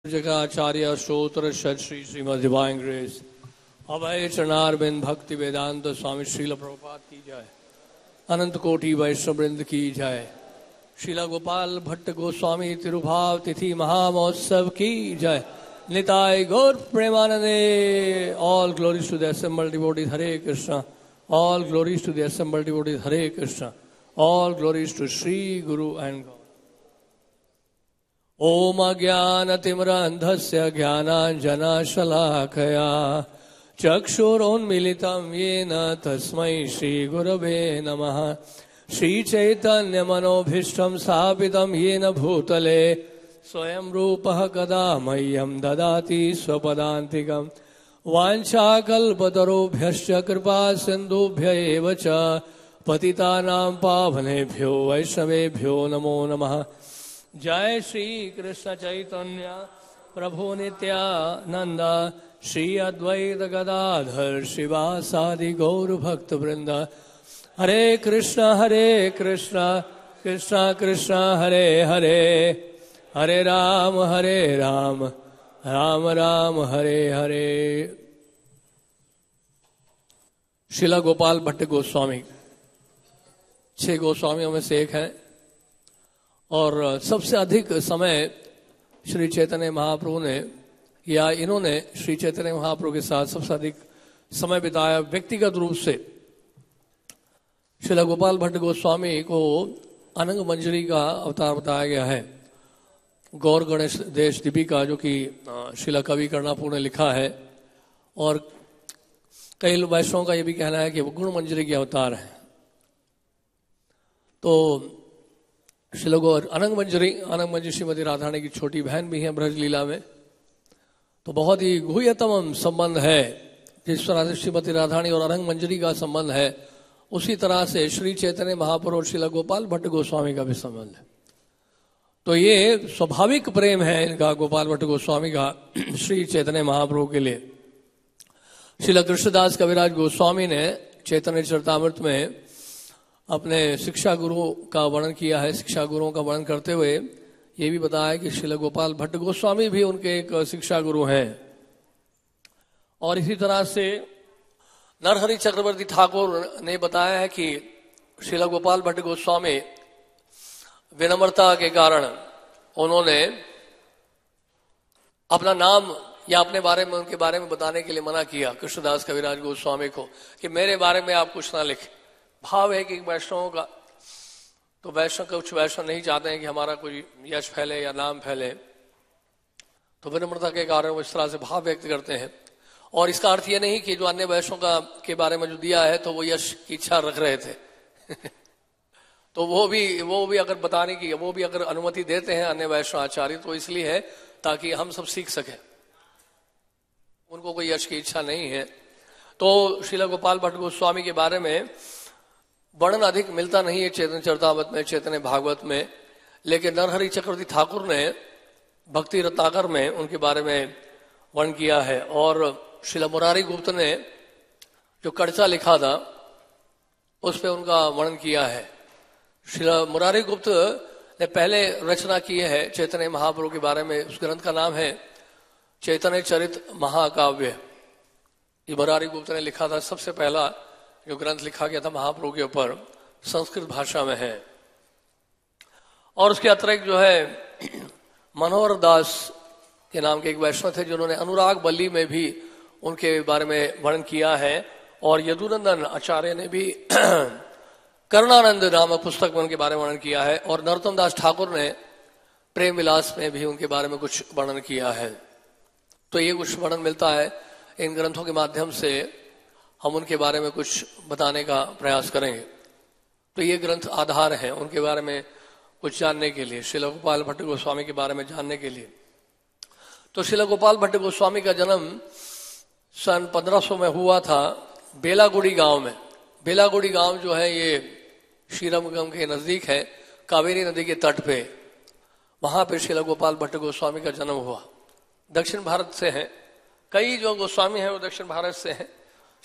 जगाचार्य स्त्रोत्र Shri Shrimad divine grace अभय चरणारविंद भक्ति वेदांत स्वामी श्रील प्रभुपाद की जाए। अनंत कोटि वैष्णववृंद की जाए। श्रीला गोपाल भट्ट गोस्वामी तिरुभाव तिथि महामहोत्सव की जय। निताय गौर प्रेमानंदे। All glories to the assembled devotees Hare Krishna. All glories to the assembled devotees Hare Krishna. All glories to Shri guru and God. ओम अज्ञानतिमिरान्धस्य ज्ञानाञ्जनशलाकया चक्षुरोन्मीलितं येन तस्मै श्रीगुरवे नमः। श्रीचैतन्यमनोभीष्टं स्थापितं येन भूतले स्वयं रूपः कदा मह्यं ददाति स्वपदान्तिकं। वाञ्छाकल्पतरुभ्यश्च कृपा सिन्धुभ्य एव च पतितानां पावनेभ्यो वैष्णवेभ्यो नमो नमः। जय श्री कृष्ण चैतन्य प्रभु नित्यानंद श्री अद्वैत गदाधर शिवासादि गौर भक्त वृंद। हरे कृष्ण कृष्ण कृष्ण हरे हरे हरे राम राम राम हरे हरे। श्रीला गोपाल भट्ट गोस्वामी 6 गोस्वामियों में से एक है और सबसे अधिक समय श्री चैतन्य महाप्रभु ने या इन्होंने श्री चैतन्य महाप्रभु के साथ सबसे अधिक समय बिताया व्यक्तिगत रूप से। श्रीला गोपाल भट्ट गोस्वामी को अनंग मंजरी का अवतार बताया गया है। गौर गणेश देश दीपिका जो कि श्रीला कवि कर्णापुर ने लिखा है, और कई वैष्णवों का यह भी कहना है कि वो गुण मंजरी के अवतार है। तो श्रीला अनंग मंजरी श्रीमती राधारानी की छोटी बहन भी है ब्रज लीला में। तो बहुत ही गुह्यतम संबंध है। जिस तरह से श्रीमती राधारानी और अनंग मंजरी का संबंध है, उसी तरह से श्री चैतन्य महाप्रभु और श्रीला गोपाल भट्ट गोस्वामी का भी संबंध है। तो ये स्वाभाविक प्रेम है इनका, गोपाल भट्ट गोस्वामी का श्री चैतन्य महाप्रभु के लिए। श्रीला कृष्णदास कविराज गोस्वामी ने चैतन्य चरितामृत में अपने शिक्षा गुरु का वर्णन किया है। शिक्षा गुरुओं का वर्णन करते हुए ये भी बताया कि श्रीला गोपाल भट्ट गोस्वामी भी उनके एक शिक्षा गुरु हैं। और इसी तरह से नरहरि चक्रवर्ती ठाकुर ने बताया है कि श्रीला गोपाल भट्ट गोस्वामी विनम्रता के कारण उन्होंने अपना नाम या अपने बारे में उनके बारे में बताने के लिए मना किया कृष्णदास कविराज गोस्वामी को कि मेरे बारे में आप कुछ ना लिखें। भाव है कि वैष्णवों का, तो वैष्णव कुछ वैष्णव नहीं चाहते हैं कि हमारा कोई यश फैले या नाम फैले, तो विनम्रता के कारण वो इस तरह से भाव व्यक्त करते हैं। और इसका अर्थ ये नहीं कि जो अन्य वैष्णव का के बारे में जो दिया है तो वो यश की इच्छा रख रहे थे तो वो भी अगर बताने की, वो भी अगर अनुमति देते हैं अन्य वैष्णव आचार्य, तो इसलिए है ताकि हम सब सीख सकें। उनको कोई यश की इच्छा नहीं है। तो श्रीला गोपाल भट्ट गोस्वामी के बारे में वर्णन अधिक मिलता नहीं है चैतन्य चरितामृत में, चैतन्य भागवत में, लेकिन नरहरि चक्रवर्ती ठाकुर ने भक्ति रत्नाकर में उनके बारे में वर्णन किया है। और श्रीला मुरारी गुप्त ने जो कड़चा लिखा था उस पे उनका वर्णन किया है। श्रीला मुरारी गुप्त ने पहले रचना की है चैतन्य महाप्रभु के बारे में। उस ग्रंथ का नाम है चैतन्य चरित महाकाव्य। ये मुरारी गुप्त ने लिखा था। सबसे पहला जो ग्रंथ लिखा गया था महाप्रभु के ऊपर, संस्कृत भाषा में है। और उसके अतिरिक्त जो है मनोहर दास के नाम के एक वैष्णव थे जिन्होंने अनुराग बल्ली में भी उनके बारे में वर्णन किया है। और यदुनंदन आचार्य ने भी करुणानंद नामक पुस्तक में उनके बारे में वर्णन किया है। और नरोत्तम दास ठाकुर ने प्रेम विलास में भी उनके बारे में कुछ वर्णन किया है। तो ये कुछ वर्णन मिलता है। इन ग्रंथों के माध्यम से हम उनके बारे में कुछ बताने का प्रयास करेंगे। तो ये ग्रंथ आधार हैं उनके बारे में कुछ जानने के लिए, श्रीला गोपाल भट्ट गोस्वामी के बारे में जानने के लिए। तो श्रीला गोपाल भट्ट गोस्वामी का जन्म सन 1500 में हुआ था बेलागुड़ी गांव में। बेलागुड़ी गांव जो है ये श्रीरंगम के नजदीक है, कावेरी नदी के तट पे। वहां पे श्रीला गोपाल भट्ट गोस्वामी का जन्म हुआ। दक्षिण भारत से हैं, कई जो गोस्वामी हैं वो दक्षिण भारत से हैं।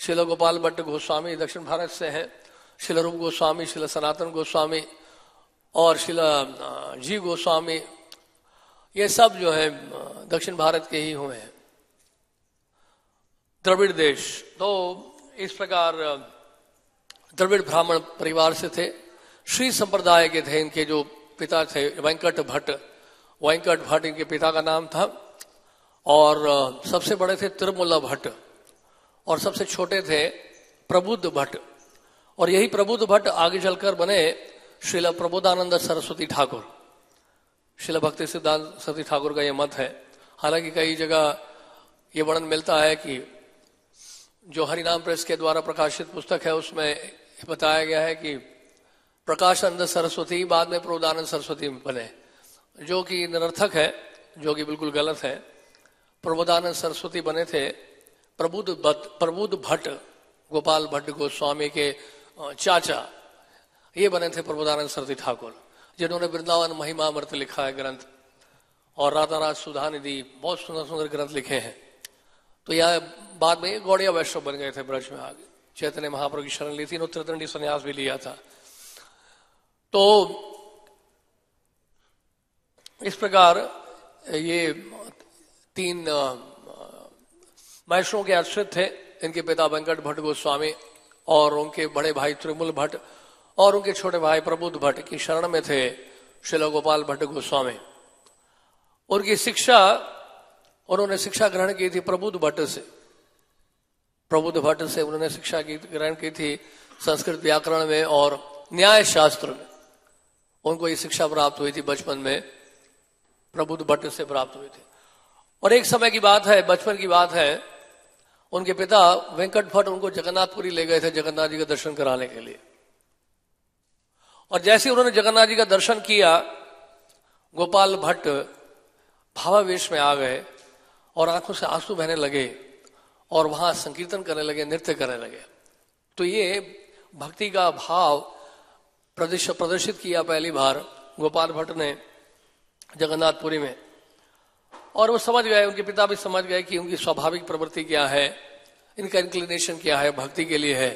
श्रीला गोपाल भट्ट गोस्वामी दक्षिण भारत से हैं। श्रीला रूप गोस्वामी, श्रीला सनातन गोस्वामी और श्रीला जी गोस्वामी ये सब जो है दक्षिण भारत के ही हुए हैं, द्रविड़ देश। तो इस प्रकार द्रविड़ ब्राह्मण परिवार से थे, श्री संप्रदाय के थे। इनके जो पिता थे वेंकट भट्ट, वेंकट भट्ट इनके पिता का नाम था, और सबसे बड़े थे तिरुमला भट्ट, और सबसे छोटे थे प्रबुद्ध भट्ट। और यही प्रबुद्ध भट्ट आगे चलकर बने श्रील प्रबोधानंद सरस्वती ठाकुर। श्रील भक्ति सिद्धांत सरस्वती ठाकुर का यह मत है। हालांकि कई जगह ये वर्णन मिलता है कि जो हरिनाम प्रेस के द्वारा प्रकाशित पुस्तक है उसमें बताया गया है कि प्रकाशानंद सरस्वती बाद में प्रबोधानंद सरस्वती बने, जो कि निरर्थक है, जो कि बिल्कुल गलत है। प्रबोधानंद सरस्वती बने थे प्रबुद्ध भट्ट, गोपाल भट्ट गोस्वामी के चाचा, ये बने थे प्रबोधानंद सरस्वती ठाकुर, जिन्होंने वृंदावन महिमा अमृत लिखा है ग्रंथ, और राधाराज सुधा निधि, बहुत सुंदर सुंदर ग्रंथ लिखे हैं। तो यह बाद में गौड़िया वैष्णव बन गए थे ब्रज में आगे। चैतन्य महाप्रभु की शरण ली थी, उत्तरदंडी संन्यास भी लिया था। तो इस प्रकार ये तीन वैष्णव के आश्रित थे। इनके पिता वेंकट भट्ट गोस्वामी और उनके बड़े भाई त्रिमुल भट्ट और उनके छोटे भाई प्रबुद्ध भट्ट की शरण में थे श्रील गोपाल भट्ट गोस्वामी। उनकी शिक्षा, उन्होंने शिक्षा ग्रहण की थी प्रबुद्ध भट्ट से। प्रबुद्ध भट्ट से उन्होंने शिक्षा ग्रहण की थी संस्कृत व्याकरण में और न्याय शास्त्र में। उनको ये शिक्षा प्राप्त हुई थी बचपन में, प्रबुद्ध भट्ट से प्राप्त हुई थी। और एक समय की बात है, बचपन की बात है, उनके पिता वेंकट भट्ट उनको जगन्नाथपुरी ले गए थे जगन्नाथ जी का दर्शन कराने के लिए। और जैसे उन्होंने जगन्नाथ जी का दर्शन किया, गोपाल भट्ट भावावेश में आ गए और आंखों से आंसू बहने लगे और वहां संकीर्तन करने लगे, नृत्य करने लगे। तो ये भक्ति का भाव प्रदर्शित किया पहली बार गोपाल भट्ट ने जगन्नाथपुरी में। और वो समझ गए, उनके पिता भी समझ गए कि उनकी स्वाभाविक प्रवृत्ति क्या है, इनका इंक्लिनेशन क्या है, भक्ति के लिए है।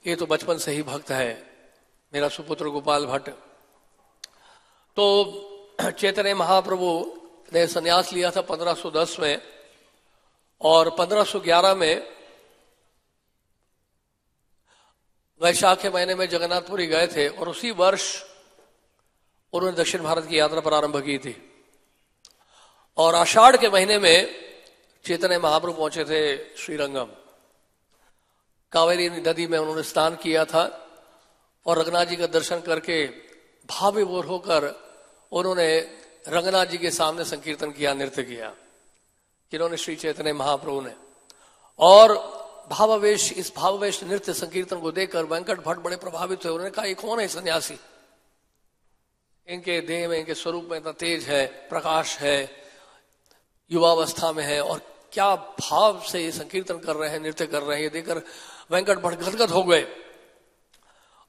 ये तो बचपन से ही भक्त है मेरा सुपुत्र गोपाल भट्ट। तो चैतन्य महाप्रभु ने संन्यास लिया था 1510 में, और 1511 में वैशाख के महीने में जगन्नाथपुरी गए थे, और उसी वर्ष उन्होंने दक्षिण भारत की यात्रा प्रारंभ की थी। और आषाढ़ के महीने में चैतन्य महाप्रभु पहुंचे थे श्रीरंगम। कावेरी नदी में उन्होंने स्नान किया था और रंगनाथ जी का दर्शन करके भाव विभोर होकर उन्होंने रंगनाथ जी के सामने संकीर्तन किया, नृत्य किया, जिन्होंने श्री चैतन्य महाप्रभु ने। और भावावेश, इस भावावेश नृत्य संकीर्तन को देखकर वेंकट भट्ट बड़े प्रभावित हुए। उन्होंने कहा, ये कौन है सन्यासी? इनके देह में, इनके स्वरूप में इतना तेज है, प्रकाश है, युवावस्था में है, और क्या भाव से ये संकीर्तन कर रहे हैं, नृत्य कर रहे हैं। ये देखकर वेंकट भट्ट गदगद हो गए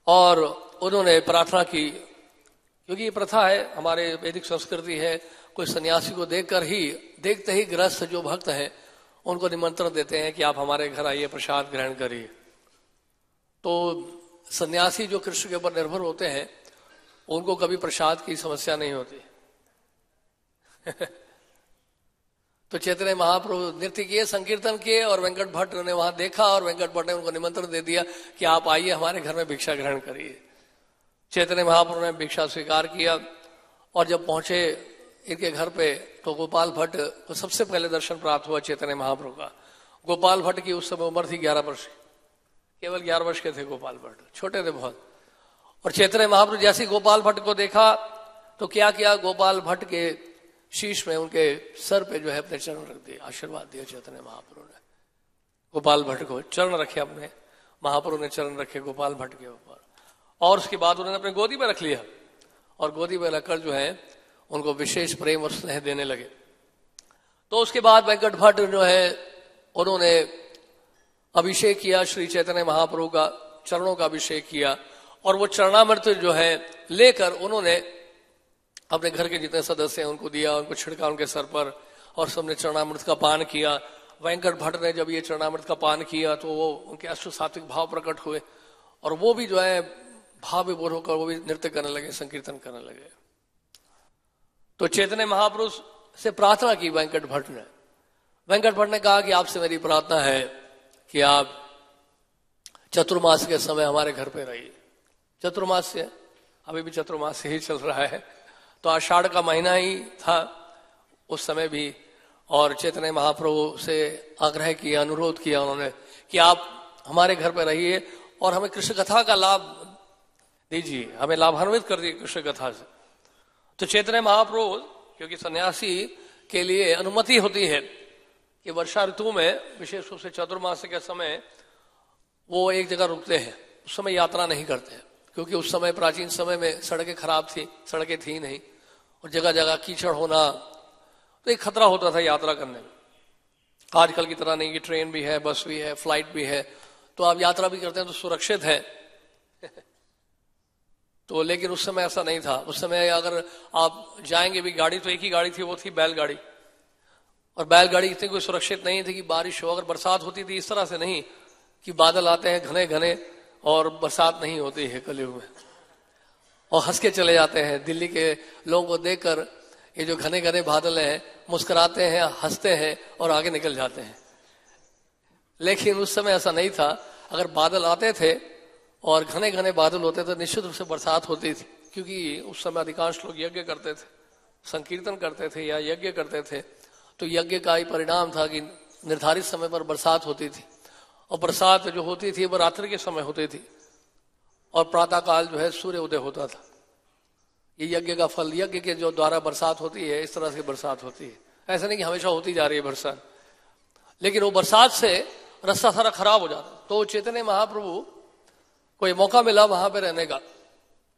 और उन्होंने प्रार्थना की, क्योंकि ये प्रथा है, हमारे वैदिक संस्कृति है, कोई सन्यासी को देखते ही गृहस्थ जो भक्त हैं उनको निमंत्रण देते हैं कि आप हमारे घर आइए, प्रसाद ग्रहण करिए। तो सन्यासी जो कृष्ण के ऊपर निर्भर होते हैं उनको कभी प्रसाद की समस्या नहीं होती। तो चैतन्य महाप्रभु नृत्य किए, संकीर्तन किए, और वेंकट भट्ट ने वहां देखा और वेंकट भट्ट ने उनको निमंत्रण दे दिया कि आप आइए हमारे घर में भिक्षा ग्रहण करिए। चैतन्य महाप्रभु ने भिक्षा स्वीकार किया, और जब पहुंचे इनके घर पे तो गोपाल भट्ट को सबसे पहले दर्शन प्राप्त हुआ चैतन्य महाप्रभु का। गोपाल भट्ट की उस समय उम्र थी 11 वर्ष, केवल 11 वर्ष के थे गोपाल भट्ट, छोटे थे बहुत। और चैतन्य महाप्रभु जैसे गोपाल भट्ट को देखा तो क्या किया, गोपाल भट्ट के शीश में, उनके सर पे जो है अपने चरण रख दिए, आशीर्वाद दिया चैतन्य महाप्रभु ने। गोपाल भट्ट को चरण रखे, अपने महाप्रभु ने चरण रखे गोपाल भट्ट के ऊपर, और उसके बाद उन्होंने अपने गोदी में रख लिया, और गोदी में रखकर जो है उनको विशेष प्रेम और स्नेह देने लगे। तो उसके बाद वेंकट भट्ट जो है उन्होंने अभिषेक किया, श्री चैतन्य महाप्रभु का चरणों का अभिषेक किया, और वो चरणामृत जो है लेकर उन्होंने अपने घर के जितने सदस्य हैं उनको दिया, उनको छिड़का उनके सर पर, और सबने चरणामृत का पान किया। वेंकट भट्ट ने जब ये चरणामृत का पान किया तो वो उनके अष्ट सात्विक भाव प्रकट हुए, और वो भी जो है भाव विभोर होकर वो भी नृत्य करने लगे, संकीर्तन करने लगे। तो चैतन्य महापुरुष से प्रार्थना की वेंकट भट्ट ने। वेंकट भट्ट ने कहा कि आपसे मेरी प्रार्थना है कि आप चतुर्मास के समय हमारे घर पे रहिए। चतुर्मास से अभी भी चतुर्मास ही चल रहा है, तो आषाढ़ का महीना ही था उस समय भी। और चैतन्य महाप्रभु से आग्रह किया, अनुरोध किया उन्होंने कि आप हमारे घर पे रहिए और हमें कृष्ण कथा का लाभ दीजिए, हमें लाभान्वित कर दिए कृष्ण कथा से। तो चैतन्य महाप्रभु, क्योंकि सन्यासी के लिए अनुमति होती है कि वर्षा ऋतु में विशेष रूप से चतुर्मास के समय वो एक जगह रुकते हैं, उस समय यात्रा नहीं करते हैं, क्योंकि उस समय प्राचीन समय में सड़कें खराब थी, सड़कें थी नहीं, और जगह जगह कीचड़ होना, तो एक खतरा होता था यात्रा करने में। आजकल की तरह नहीं कि ट्रेन भी है, बस भी है, फ्लाइट भी है, तो आप यात्रा भी करते हैं तो सुरक्षित है। तो लेकिन उस समय ऐसा नहीं था। उस समय अगर आप जाएंगे भी, गाड़ी तो एक ही गाड़ी थी, वो थी बैलगाड़ी, और बैलगाड़ी इतनी कोई सुरक्षित नहीं थी कि बारिश हो, अगर बरसात होती थी इस तरह से नहीं कि बादल आते हैं घने घने और बरसात नहीं होती है कलयुग में, और हंस के चले जाते हैं। दिल्ली के लोगों को देखकर ये जो घने घने बादल हैं मुस्कुराते हैं, हंसते हैं और आगे निकल जाते हैं। लेकिन उस समय ऐसा नहीं था। अगर बादल आते थे और घने घने बादल होते थे, निश्चित रूप से बरसात होती थी, क्योंकि उस समय अधिकांश लोग यज्ञ करते थे, संकीर्तन करते थे या यज्ञ करते थे। तो यज्ञ का ही परिणाम था कि निर्धारित समय पर बरसात होती थी, और बरसात जो होती थी वो रात्रि के समय होती थी, और प्रातः काल जो है सूर्य उदय होता था। ये यज्ञ का फल, यज्ञ के जो द्वारा बरसात होती है, इस तरह से बरसात होती है। ऐसा नहीं कि हमेशा होती जा रही है बरसात, लेकिन वो बरसात से रास्ता सारा खराब हो जाता। तो चैतन्य महाप्रभु को ये मौका मिला वहां पे रहने का,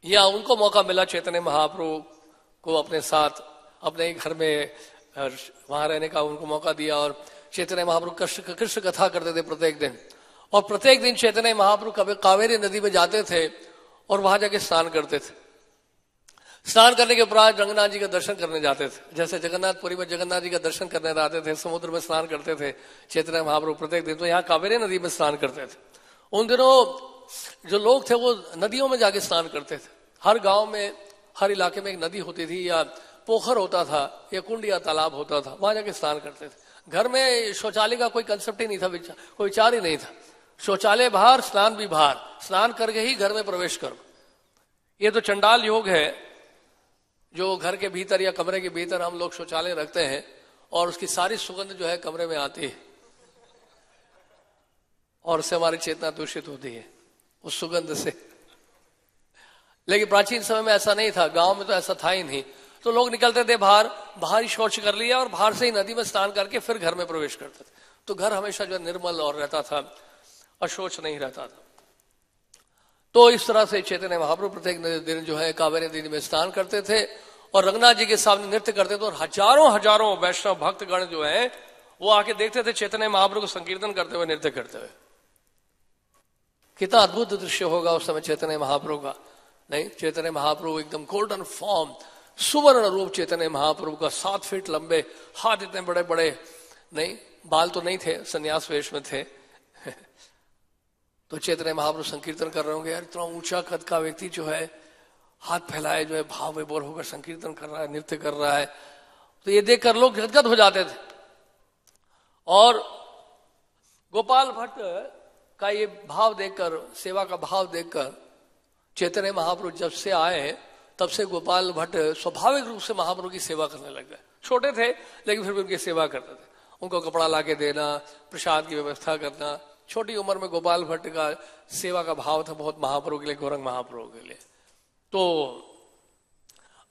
या उनको मौका मिला चैतन्य महाप्रभु को अपने साथ अपने घर में वहां रहने का उनको मौका दिया। और चैतन्य महाप्रभु कृष्ण कथा करते थे प्रत्येक दिन, और प्रत्येक दिन चैतन्य महाप्रभु कभी कावेरी नदी में जाते थे और वहां जाके स्नान करते थे। स्नान करने के उपरांत रंगनाथ जी का दर्शन करने जाते थे। जैसे जगन्नाथपुरी में जगन्नाथ जी का दर्शन करने जाते थे, समुद्र में स्नान करते थे चैतन्य महाप्रभु प्रत्येक दिन, तो यहाँ कावेरी नदी में स्नान करते थे। उन दिनों जो लोग थे वो नदियों में जाके स्नान करते थे। हर गांव में, हर इलाके में एक नदी होती थी, या पोखर होता था, या कुंड या तालाब होता था, वहां जाके स्नान करते थे। घर में शौचालय का कोई कंसेप्ट ही नहीं था, कोई विचार ही नहीं था। शौचालय बाहर, स्नान भी बाहर, स्नान करके ही घर में प्रवेश करो। ये तो चंडाल योग है, जो घर के भीतर या कमरे के भीतर हम लोग शौचालय रखते हैं और उसकी सारी सुगंध जो है कमरे में आती है, और उससे हमारी चेतना दूषित होती है उस सुगंध से। लेकिन प्राचीन समय में ऐसा नहीं था, गांव में तो ऐसा था ही नहीं। तो लोग निकलते थे बाहर, बाहर ही शौच कर लिया और बाहर से ही नदी में स्नान करके फिर घर में प्रवेश करते थे। तो घर हमेशा जो निर्मल और रहता था, अशौच नहीं रहता था। तो इस तरह से चैतन्य महाप्रभु प्रत्येक दिन जो है कावेरी नदी में स्नान करते थे और रंगनाथ जी के सामने नृत्य करते थे, और हजारों हजारों वैष्णव भक्तगण जो है वो आके देखते थे चैतन्य महाप्रभु को संकीर्तन करते हुए, नृत्य करते हुए। कितना अद्भुत दृश्य होगा उस समय चैतन्य महाप्रभु का। नहीं, चैतन्य महाप्रभु एकदम गोल्डन फॉर्म, सुवर्ण रूप चैतन्य महाप्रभु का, 7 फीट लंबे, हाथ इतने बड़े बड़े, नहीं बाल तो नहीं थे, संन्यास वेश में थे। तो चैतन्य महाप्रभु संकीर्तन कर रहे होंगे, यार इतना ऊंचा कद का व्यक्ति जो है हाथ फैलाए जो है भाव विभोर होकर संकीर्तन कर रहा है, नृत्य कर रहा है। तो ये देखकर लोग गदगद हो जाते थे। और गोपाल भट्ट का ये भाव देखकर, सेवा का भाव देखकर चैतन्य महाप्रभु जब से आए तब से गोपाल भट्ट स्वाभाविक रूप से महाप्रभु की सेवा करने लग गए। छोटे थे लेकिन फिर भी उनकी सेवा करते थे, उनको कपड़ा लाके देना, प्रसाद की व्यवस्था करना। छोटी उम्र में गोपाल भट्ट का सेवा का भाव था बहुत महाप्रभु के लिए, गौरंग महाप्रभु के लिए। तो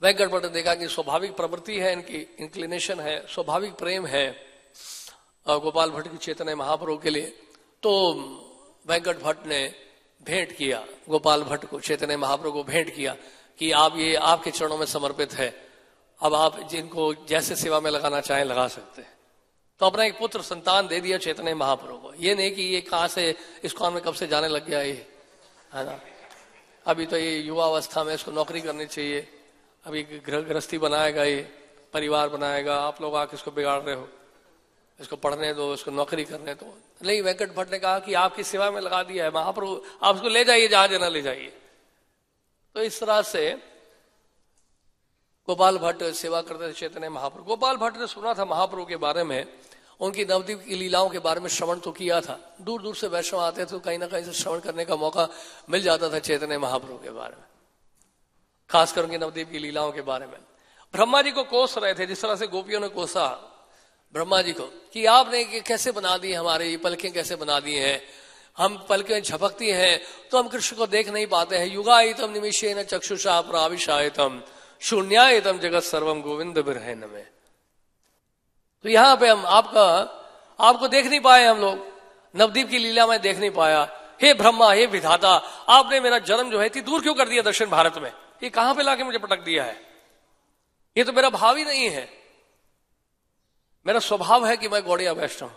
वेंकट भट्ट ने देखा कि स्वाभाविक प्रवृत्ति है इनकी, इंक्लिनेशन है, स्वाभाविक प्रेम है गोपाल भट्ट की चैतन्य महाप्रभु के लिए। तो वेंकट भट्ट ने भेंट किया गोपाल भट्ट को, चैतन्य महाप्रभु को भेंट किया कि आप ये आपके चरणों में समर्पित है, अब आप जिनको जैसे सेवा में लगाना चाहें लगा सकते हैं। तो अपना एक पुत्र संतान दे दिया चैतन्य महाप्रभु को। ये नहीं कि ये कहाँ से इस्कॉन में कब से जाने लग गया, ये है ना, अभी तो ये युवा अवस्था में इसको नौकरी करनी चाहिए, अभी गृहस्थी बनाएगा, ये परिवार बनाएगा, आप लोग आके इसको बिगाड़ रहे हो, इसको पढ़ने दो, इसको नौकरी करने दो। नहीं, वेंकट भट्ट ने कहा कि आपकी सेवा में लगा दिया है महाप्रभु, आप उसको ले जाइए जहां जाना ले जाइए। तो इस तरह से गोपाल भट्ट सेवा करते थे चैतन्य महाप्रभु। गोपाल भट्ट ने सुना था महाप्रभु के बारे में, उनकी नवद्वीप की लीलाओं के बारे में श्रवण तो किया था। दूर दूर से वैष्णव आते थे तो कहीं ना कहीं से श्रवण करने का मौका मिल जाता था चैतन्य महाप्रभु के बारे में, खासकर उनकी नवद्वीप की लीलाओं के बारे में। ब्रह्मा जी को कोस रहे थे, जिस तरह से गोपियों ने कोसा ब्रह्मा जी को कि आपने कैसे बना दी, हमारे ये पलकें कैसे बना दी हैं, हम पलकें झपकती हैं तो हम कृष्ण को देख नहीं पाते हैं। युगायतम निमिषेन चक्षुषा प्राविशायतम शून्यायतम जगत सर्वम गोविंद बिरहन में। तो यहां पे हम आपको देख नहीं पाए, हम लोग नवद्वीप की लीला में देख नहीं पाया। हे ब्रह्मा, हे विधाता, आपने मेरा जन्म जो है इतनी दूर क्यों कर दिया दक्षिण भारत में, ये कहां पे लाके मुझे पटक दिया है, ये तो मेरा भाव ही नहीं है। मेरा स्वभाव है कि मैं गौड़िया वैष्णव,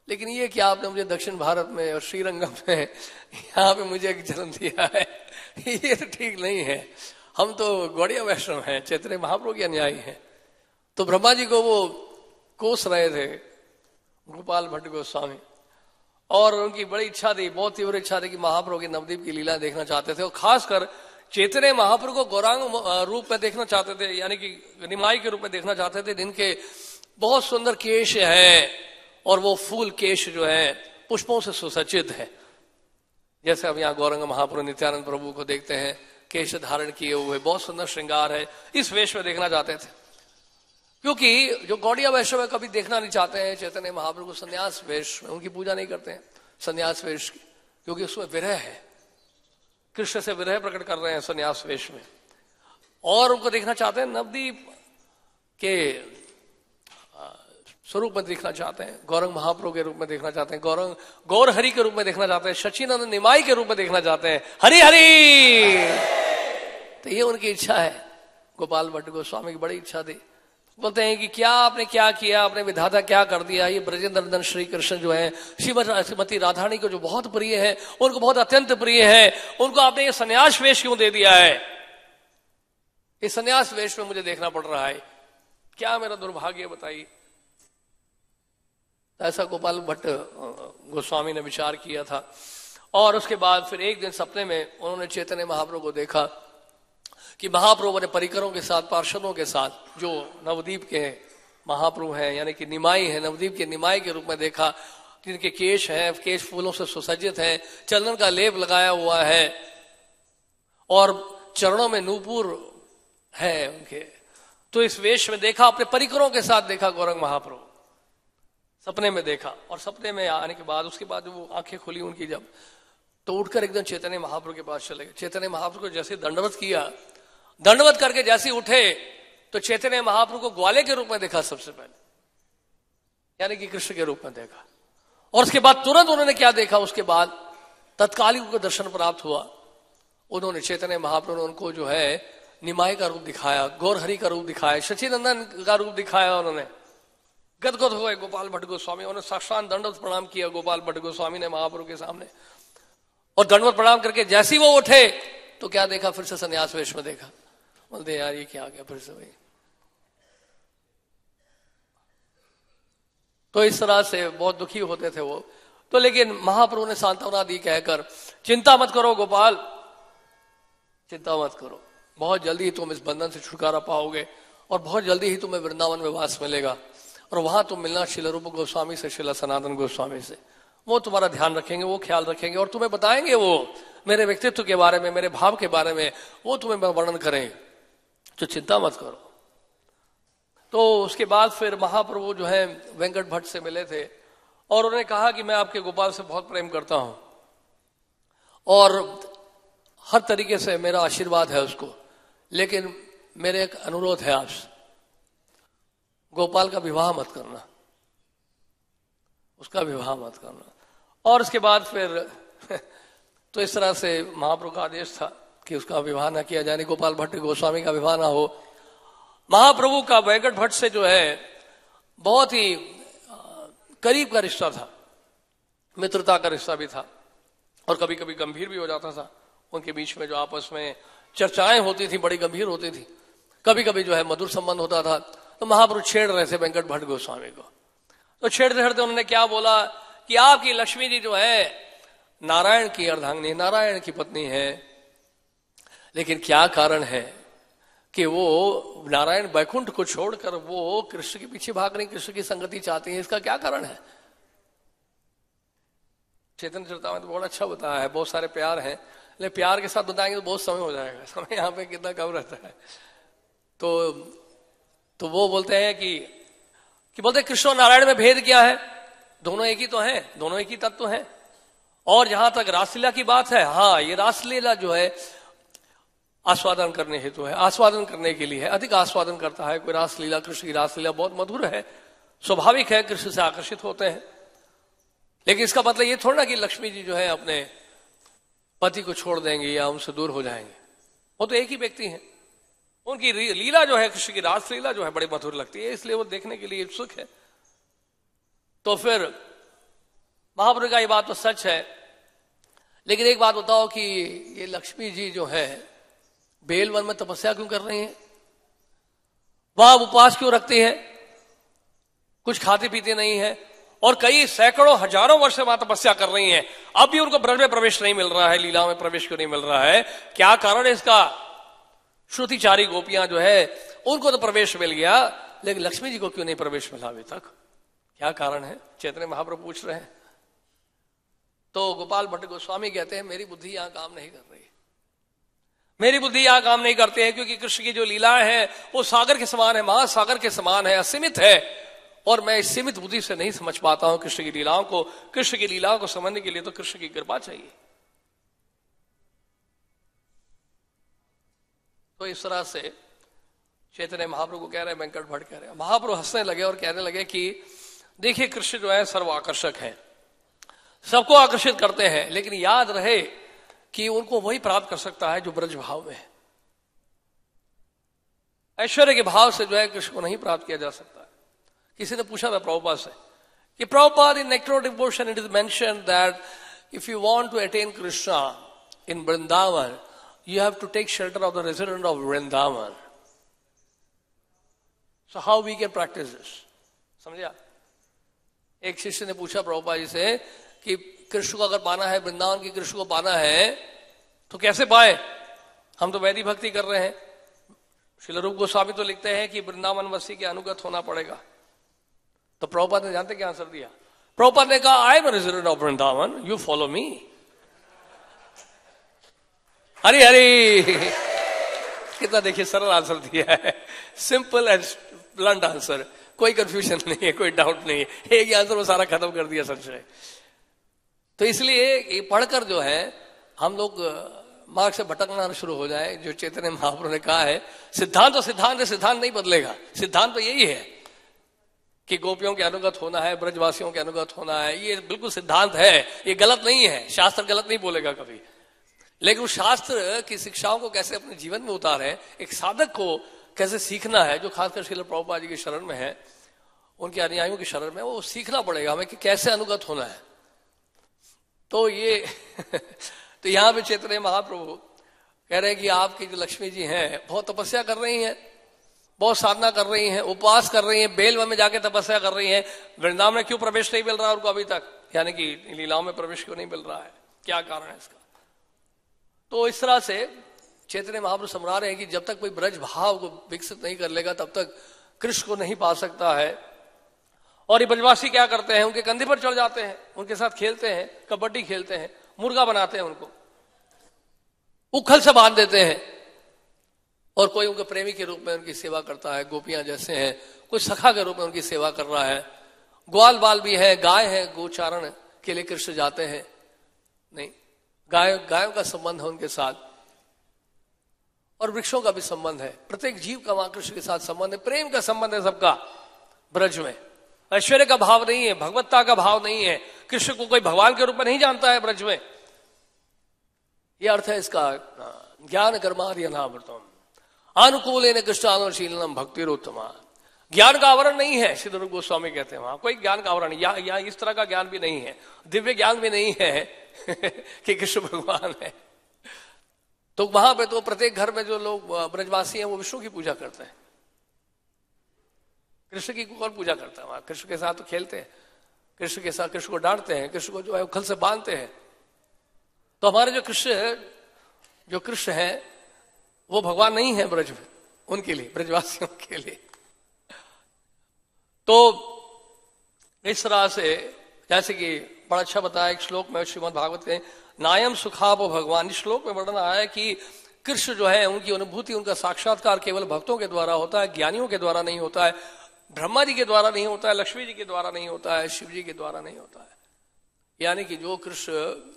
लेकिन ये क्या आपने मुझे दक्षिण भारत में और श्रीरंगम में यहाँ पे मुझे एक जन्म दिया है, ये तो ठीक नहीं है। हम तो गौड़िया वैष्णव हैं, चैतन्य महाप्रभु के अनुयायी हैं। तो ब्रह्मा जी को वो कोस रहे थे गोपाल भट्ट गोस्वामी, और उनकी बड़ी इच्छा थी, बहुत तीव्र इच्छा थी कि महाप्रभु की नवद्वीप की लीला देखना चाहते थे, और खासकर चैतन्य महाप्रभु को गौरांग रूप में देखना चाहते थे, यानी कि निमाई के रूप में देखना चाहते थे, जिनके बहुत सुंदर केश है और वो फूल केश जो है पुष्पों से सुसज्जित है। जैसे अब यहाँ गौरंग महाप्रभु नित्यानंद प्रभु को देखते हैं, केश धारण किए हुए, बहुत सुंदर श्रृंगार है, इस वेश में देखना चाहते थे। क्योंकि जो गौड़िया वैष्णव कभी देखना नहीं चाहते हैं चैतन्य महाप्रभु को संन्यास वेश में, उनकी पूजा नहीं करते हैं संन्यास वेश की, क्योंकि उसमें विरह है, कृष्ण से विरह प्रकट कर रहे हैं संन्यास वेश में। और उनको देखना चाहते हैं नवद्वीप के स्वरूप में देखना चाहते हैं, गौरंग महाप्रभु के रूप में देखना चाहते हैं, गौर हरि के रूप में देखना चाहते हैं, सच्चिदानंद निमाई के रूप में देखना चाहते हैं, हरि हरि। तो ये उनकी इच्छा है, गोपाल भट्ट गोस्वामी की बड़ी इच्छा थी। बोलते हैं कि क्या आपने क्या किया, आपने विधाता क्या कर दिया। ये ब्रजेंद्र नंदन श्री कृष्ण जो है श्रीमती राधारानी को जो बहुत प्रिय है, उनको बहुत अत्यंत प्रिय है, उनको आपने ये संन्यास वेश क्यों दे दिया है, इस संन्यास वेश में मुझे देखना पड़ रहा है, क्या मेरा दुर्भाग्य बताइए। ऐसा गोपाल भट्ट गोस्वामी ने विचार किया था। और उसके बाद फिर एक दिन सपने में उन्होंने चैतन्य महाप्रभु को देखा कि महाप्रभु ने परिकरों के साथ, पार्षदों के साथ, जो नवद्वीप के महाप्रभु हैं यानी कि निमाई है, नवद्वीप के निमाई के रूप में देखा, जिनके केश हैं, केश फूलों से सुसज्जित हैं, चंदन का लेप लगाया हुआ है और चरणों में नूपुर है उनके। तो इस वेश में देखा, अपने परिकरों के साथ देखा गौरंग महाप्रभु, सपने में देखा। और सपने में आने के बाद, उसके बाद वो आंखें खुली उनकी जब, तो उठकर एकदम चैतन्य महाप्रभु के पास चले गए। चैतन्य महाप्रभु को जैसे दंडवत किया, दंडवत करके जैसे उठे तो चैतन्य महाप्रभु को ग्वाले के रूप में देखा सबसे पहले, यानी कि कृष्ण के रूप में देखा। और उसके बाद तुरंत उन्होंने क्या देखा, उसके बाद तत्कालिक उनको दर्शन प्राप्त हुआ। उन्होंने चैतन्य महाप्रभु ने उनको जो है निमाई का रूप दिखाया, गौर हरि का रूप दिखाया, सच्चिदानंद का रूप दिखाया। उन्होंने गदगद हो गए गोपाल भट्ट गोस्वामी, उन्होंने साक्षात दंडवत प्रणाम किया गोपाल भट्ट गोस्वामी ने महाप्रभु के सामने। और दंडवत प्रणाम करके जैसे ही वो उठे तो क्या देखा, फिर से संन्यास वेश में देखा। बोलते यार ये क्या आ गया फिर से भाई। तो इस तरह से बहुत दुखी होते थे वो। तो लेकिन महाप्रभु ने सांत्वना दी कहकर, चिंता मत करो गोपाल, चिंता मत करो, बहुत जल्दी ही तुम इस बंधन से छुटकारा पाओगे और बहुत जल्दी ही तुम्हें वृंदावन में वास मिलेगा। और वहां तुम मिलना श्रील रूप गोस्वामी से, श्रील सनातन गोस्वामी से, वो तुम्हारा ध्यान रखेंगे, वो ख्याल रखेंगे और तुम्हें बताएंगे वो मेरे व्यक्तित्व के बारे में, मेरे भाव के बारे में, वो तुम्हें वर्णन करेंगे, तो चिंता मत करो। तो उसके बाद फिर महाप्रभु जो है वेंकट भट्ट से मिले थे और उन्होंने कहा कि मैं आपके गोपाल से बहुत प्रेम करता हूं और हर तरीके से मेरा आशीर्वाद है उसको, लेकिन मेरे एक अनुरोध है आपसे, गोपाल का विवाह मत करना, उसका विवाह मत करना। और उसके बाद फिर तो इस तरह से महाप्रभु का आदेश था कि उसका विवाह ना किया जाए, गोपाल भट्ट गोस्वामी का विवाह ना हो। महाप्रभु का वेंकट भट्ट से जो है बहुत ही करीब का रिश्ता था, मित्रता का रिश्ता भी था और कभी कभी गंभीर भी हो जाता था। उनके बीच में जो आपस में चर्चाएं होती थी बड़ी गंभीर होती थी, कभी कभी जो है मधुर संबंध होता था। तो महाप्रभु छेड़ रहे थे वेंकट भट्ट गोस्वामी को। तो छेड़ते छेड़ते उन्होंने क्या बोला कि आपकी लक्ष्मी जी जो है नारायण की अर्धांगिनी, नारायण की पत्नी है, लेकिन क्या कारण है कि वो नारायण वैकुंठ को छोड़कर वो कृष्ण के पीछे भाग रही, कृष्ण की संगति चाहती है। इसका क्या कारण है? चैतन्य चरितामृत बहुत अच्छा बताया है। बहुत सारे प्यार हैं, लेकिन प्यार के साथ बताएंगे तो बहुत समय हो जाएगा, समय यहाँ पे कितना कम रहता है। तो वो बोलते हैं कि बोलते कृष्ण और नारायण में भेद क्या है? दोनों एक ही तो हैं, दोनों एक ही तत्व हैं। और जहां तक रासलीला की बात है, हाँ, ये रासलीला जो है आस्वादन करने हेतु है, आस्वादन करने के लिए है। अधिक आस्वादन करता है कोई रासलीला। कृष्ण की रासलीला बहुत मधुर है, स्वाभाविक है, कृष्ण से आकर्षित होते हैं। लेकिन इसका मतलब ये थोड़ा ना कि लक्ष्मी जी जो है अपने पति को छोड़ देंगे या उनसे दूर हो जाएंगे। वो तो एक ही व्यक्ति हैं। उनकी लीला जो है, कृष्ण की रासलीला जो है, बड़ी मधुर लगती है, इसलिए वो देखने के लिए उत्सुक है। तो फिर महाप्रभु का ये बात तो सच है, लेकिन एक बात बताओ कि ये लक्ष्मी जी जो है बेलवन में तपस्या क्यों कर रही हैं? वहां उपवास क्यों रखती हैं? कुछ खाते पीते नहीं है, और कई सैकड़ों हजारों वर्ष से वहां तपस्या कर रही हैं। अब भी उनको ब्रज में प्रवेश नहीं मिल रहा है, लीला में प्रवेश क्यों नहीं मिल रहा है? क्या कारण है इसका? श्रुतिचारी गोपियां जो है उनको तो प्रवेश मिल गया, लेकिन लक्ष्मी जी को क्यों नहीं प्रवेश मिला अभी तक? क्या कारण है? चैतन्य महाप्रभु पूछ रहे हैं। तो गोपाल भट्ट गोस्वामी कहते हैं मेरी बुद्धि यहां काम नहीं कर रही, मेरी बुद्धि यहां काम नहीं करते हैं, क्योंकि कृष्ण की जो लीलाएं हैं वो सागर के समान है, महासागर के समान है, असीमित है, और मैं इस सीमित बुद्धि से नहीं समझ पाता हूं कृष्ण की लीलाओं को। कृष्ण की लीलाओं को समझने के लिए तो कृष्ण की कृपा चाहिए। तो इस तरह से चैतन्य महाप्रभु को कह रहे हैं, वेंकट भट्ट कह रहे हैं। महाप्रभु हंसने लगे और कहने लगे कि देखिए कृष्ण जो है सर्व आकर्षक है, सबको आकर्षित करते हैं, लेकिन याद रहे कि उनको वही प्राप्त कर सकता है जो ब्रज भाव में है। ऐश्वर्य के भाव से जो है कृष्ण को नहीं प्राप्त किया जा सकता। किसी ने पूछा था प्रभुपाद से कि Prabhupada, in Nectar of Devotion it is mentioned that if you want to attain Krishna in Vrindavan you have to take shelter of the resident of Vrindavan. So how we can practice this? समझा? एक शिष्य ने पूछा प्रभुपाद जी से कि कृष्ण को अगर पाना है, वृंदावन की कृष्ण को पाना है तो कैसे पाए? हम तो वैदिक भक्ति कर रहे हैं। श्रील रूप गोस्वामी तो लिखते हैं कि वृंदावन वासी के अनुगत होना पड़ेगा। तो प्रभुपाद ने जानते क्या आंसर दिया? प्रभुपाद ने कहा I am a resident of Vrindavan, you follow me. Hari Hari, कितना देखिए सरल आंसर दिया है, सिंपल एंड ब्लंट आंसर, कोई कंफ्यूजन नहीं है, कोई डाउट नहीं है, एक ही आंसर में सारा खत्म कर दिया संशय। तो इसलिए ये पढ़कर जो है हम लोग मार्ग से भटकना शुरू हो जाए। जो चैतन्य महाप्रभु ने कहा है सिद्धांत तो सिद्धांत है, सिद्धांत नहीं बदलेगा। सिद्धांत तो यही है कि गोपियों के अनुगत होना है, ब्रजवासियों के अनुगत होना है, ये बिल्कुल सिद्धांत है, ये गलत नहीं है। शास्त्र गलत नहीं बोलेगा कभी, लेकिन उस शास्त्र की शिक्षाओं को कैसे अपने जीवन में उतारें, एक साधक को कैसे सीखना है, जो खासकर श्रील प्रभुपाद जी की शरण में है, उनके अनुयायियों की शरण में, वो सीखना पड़ेगा हमें कि कैसे अनुगत होना है। तो ये तो यहाँ पे चैतन्य महाप्रभु कह रहे हैं कि आपकी जो लक्ष्मी जी हैं बहुत तपस्या कर रही हैं, बहुत साधना कर रही हैं, उपवास कर रही हैं, बेलवन में जाके तपस्या कर रही हैं, वृंदावन में क्यों प्रवेश नहीं मिल रहा उनको अभी तक, यानी कि लीलाओं में प्रवेश क्यों नहीं मिल रहा है, क्या कारण है इसका? तो इस तरह से चैतन्य महाप्रभु समझा रहे हैं कि जब तक कोई ब्रज भाव को विकसित नहीं कर लेगा तब तक कृष्ण को नहीं पा सकता है। और ये ब्रजवासी क्या करते हैं, उनके कंधे पर चढ़ जाते हैं, उनके साथ खेलते हैं, कबड्डी खेलते हैं, मुर्गा बनाते हैं, उनको उखल से बांध देते हैं, और कोई उनके प्रेमी के रूप में उनकी सेवा करता है, गोपियां जैसे हैं, कोई सखा के रूप में उनकी सेवा कर रहा है। ग्वाल बाल भी है, गाय है, गोचारण के लिए कृष्ण जाते हैं, नहीं, गायों का संबंध है उनके साथ, और वृक्षों का भी संबंध है, प्रत्येक जीव का वहां कृष्ण के साथ संबंध है, प्रेम का संबंध है सबका ब्रज में। ऐश्वर्य का भाव नहीं है, भगवत्ता का भाव नहीं है, कृष्ण को कोई भगवान के रूप में नहीं जानता है ब्रज में। यह अर्थ है इसका। ज्ञान कर्मार्यनावृतम अनुकूलेन कृष्णानुशीलनम भक्तिरोत्तमा। ज्ञान का आवरण नहीं है, श्री रूप गोस्वामी कहते हैं, वहां कोई ज्ञान का आवरण, या इस तरह का ज्ञान भी नहीं है, दिव्य ज्ञान भी नहीं है कि कृष्ण भगवान है। तो वहां पे तो प्रत्येक घर में जो लोग ब्रजवासी हैं वो विष्णु की पूजा करते हैं, कृष्ण की कौन पूजा करता है? वहां कृष्ण के साथ तो खेलते हैं, कृष्ण के साथ कृष्ण को डांटते हैं, कृष्ण को जो है उखल से बांधते हैं। तो हमारे जो कृष्ण है वो भगवान नहीं है ब्रज में, उनके लिए, ब्रजवासियों के लिए। तो इस तरह से जैसे कि बड़ा अच्छा बताया एक श्लोक में श्रीमद् भागवत के, नायम सुखापो भगवान, इस श्लोक में वर्णन आया है कि कृष्ण जो है उनकी अनुभूति, उनका साक्षात्कार केवल भक्तों के द्वारा होता है, ज्ञानियों के द्वारा नहीं होता है, ब्रह्मा जी के द्वारा नहीं होता है, लक्ष्मी जी के द्वारा नहीं होता है, शिव जी के द्वारा नहीं होता है। यानी कि जो कृष्ण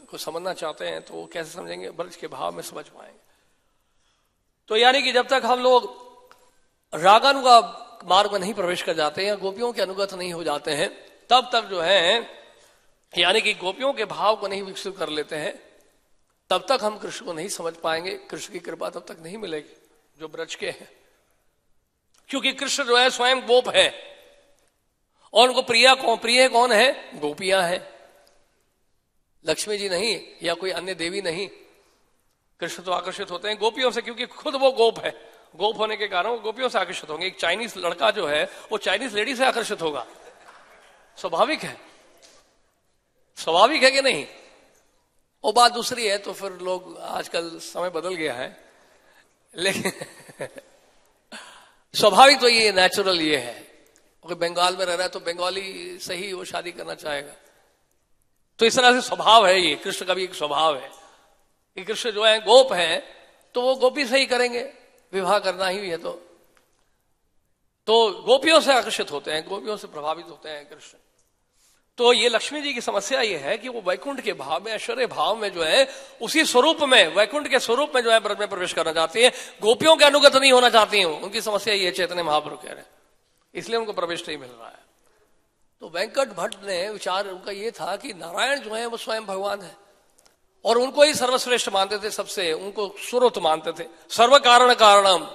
को समझना चाहते हैं तो वो कैसे समझेंगे, ब्रज के भाव में समझ पाएंगे। तो यानी कि जब तक हम लोग रागानुगा मार्ग में नहीं प्रवेश कर जाते हैं, गोपियों के अनुगत नहीं हो जाते हैं, तब तक जो है यानी कि गोपियों के भाव को नहीं विकसित कर लेते हैं, तब तक हम कृष्ण को नहीं समझ पाएंगे। कृष्ण की कृपा तब तक नहीं मिलेगी जो ब्रज के हैं, क्योंकि कृष्ण जो है स्वयं गोप है और उनको प्रिय कौन है? गोपियां हैं, लक्ष्मी जी नहीं या कोई अन्य देवी नहीं। कृष्ण तो आकर्षित होते हैं गोपियों से, क्योंकि खुद वो गोप है। गोप होने के कारण वो गोपियों से आकर्षित होंगे। एक चाइनीज लड़का जो है वो चाइनीज लेडी से आकर्षित होगा, स्वाभाविक है, स्वाभाविक है कि नहीं? वो बात दूसरी है, तो फिर लोग, आजकल समय बदल गया है, लेकिन स्वाभाविक तो ये नेचुरल ये है। अगर बंगाल में रह रहा है तो बंगाली से ही वो शादी करना चाहेगा। तो इस तरह से स्वभाव है, ये कृष्ण का भी एक स्वभाव है कि कृष्ण जो है गोप है तो वो गोपी से ही करेंगे, विवाह करना ही है तो गोपियों से आकर्षित होते हैं, गोपियों से प्रभावित होते हैं कृष्ण। तो ये लक्ष्मी जी की समस्या ये है कि वो वैकुंठ के भाव में, ऐश्वर्य भाव में जो है, उसी स्वरूप में, वैकुंठ के स्वरूप में जो है ब्रज में प्रवेश करना चाहती है, गोपियों के अनुगत नहीं होना चाहती हैं। उनकी समस्या ये चैतन्य महाप्रभु कह रहे हैं, इसलिए उनको प्रवेश नहीं मिल रहा है। तो वेंकट भट्ट ने विचार उनका ये था कि नारायण जो है वो स्वयं भगवान है और उनको ही सर्वश्रेष्ठ मानते थे, सबसे उनको स्रोत मानते थे, सर्व कारण कारणम।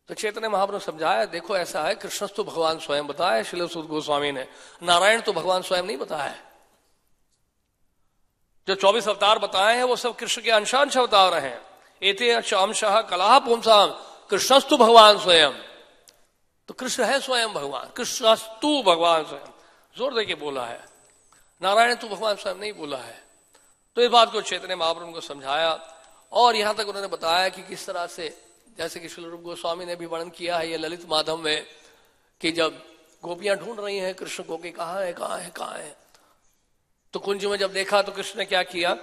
तो चैतन्य महाप्रभु समझाया, देखो ऐसा है, कृष्ण तो भगवान स्वयं बताया श्रील सुत गोस्वामी ने, नारायण तो भगवान स्वयं नहीं बताया है। जो 24 अवतार बताए हैं वो सब कृष्ण के अंशांश अवतार हैं। एते अंशः कलाह पुंसाम कृष्णस्तु भगवान स्वयं। तो कृष्ण है स्वयं भगवान, कृष्णस्तु भगवान स्वयं जोर देके बोला है, नारायण तू भगवान स्वयं नहीं बोला है। तो इस बात को चैतन्य महाप्रभु को समझाया और यहां तक उन्होंने बताया कि किस तरह से, जैसे कि श्री रूप गोस्वामी ने भी वर्णन किया है ये ललित माधव में, कि जब गोपियां ढूंढ रही हैं कृष्ण को कि कहाँ है कहाँ है कहाँ है, तो कुंज में जब देखा तो कृष्ण ने क्या किया,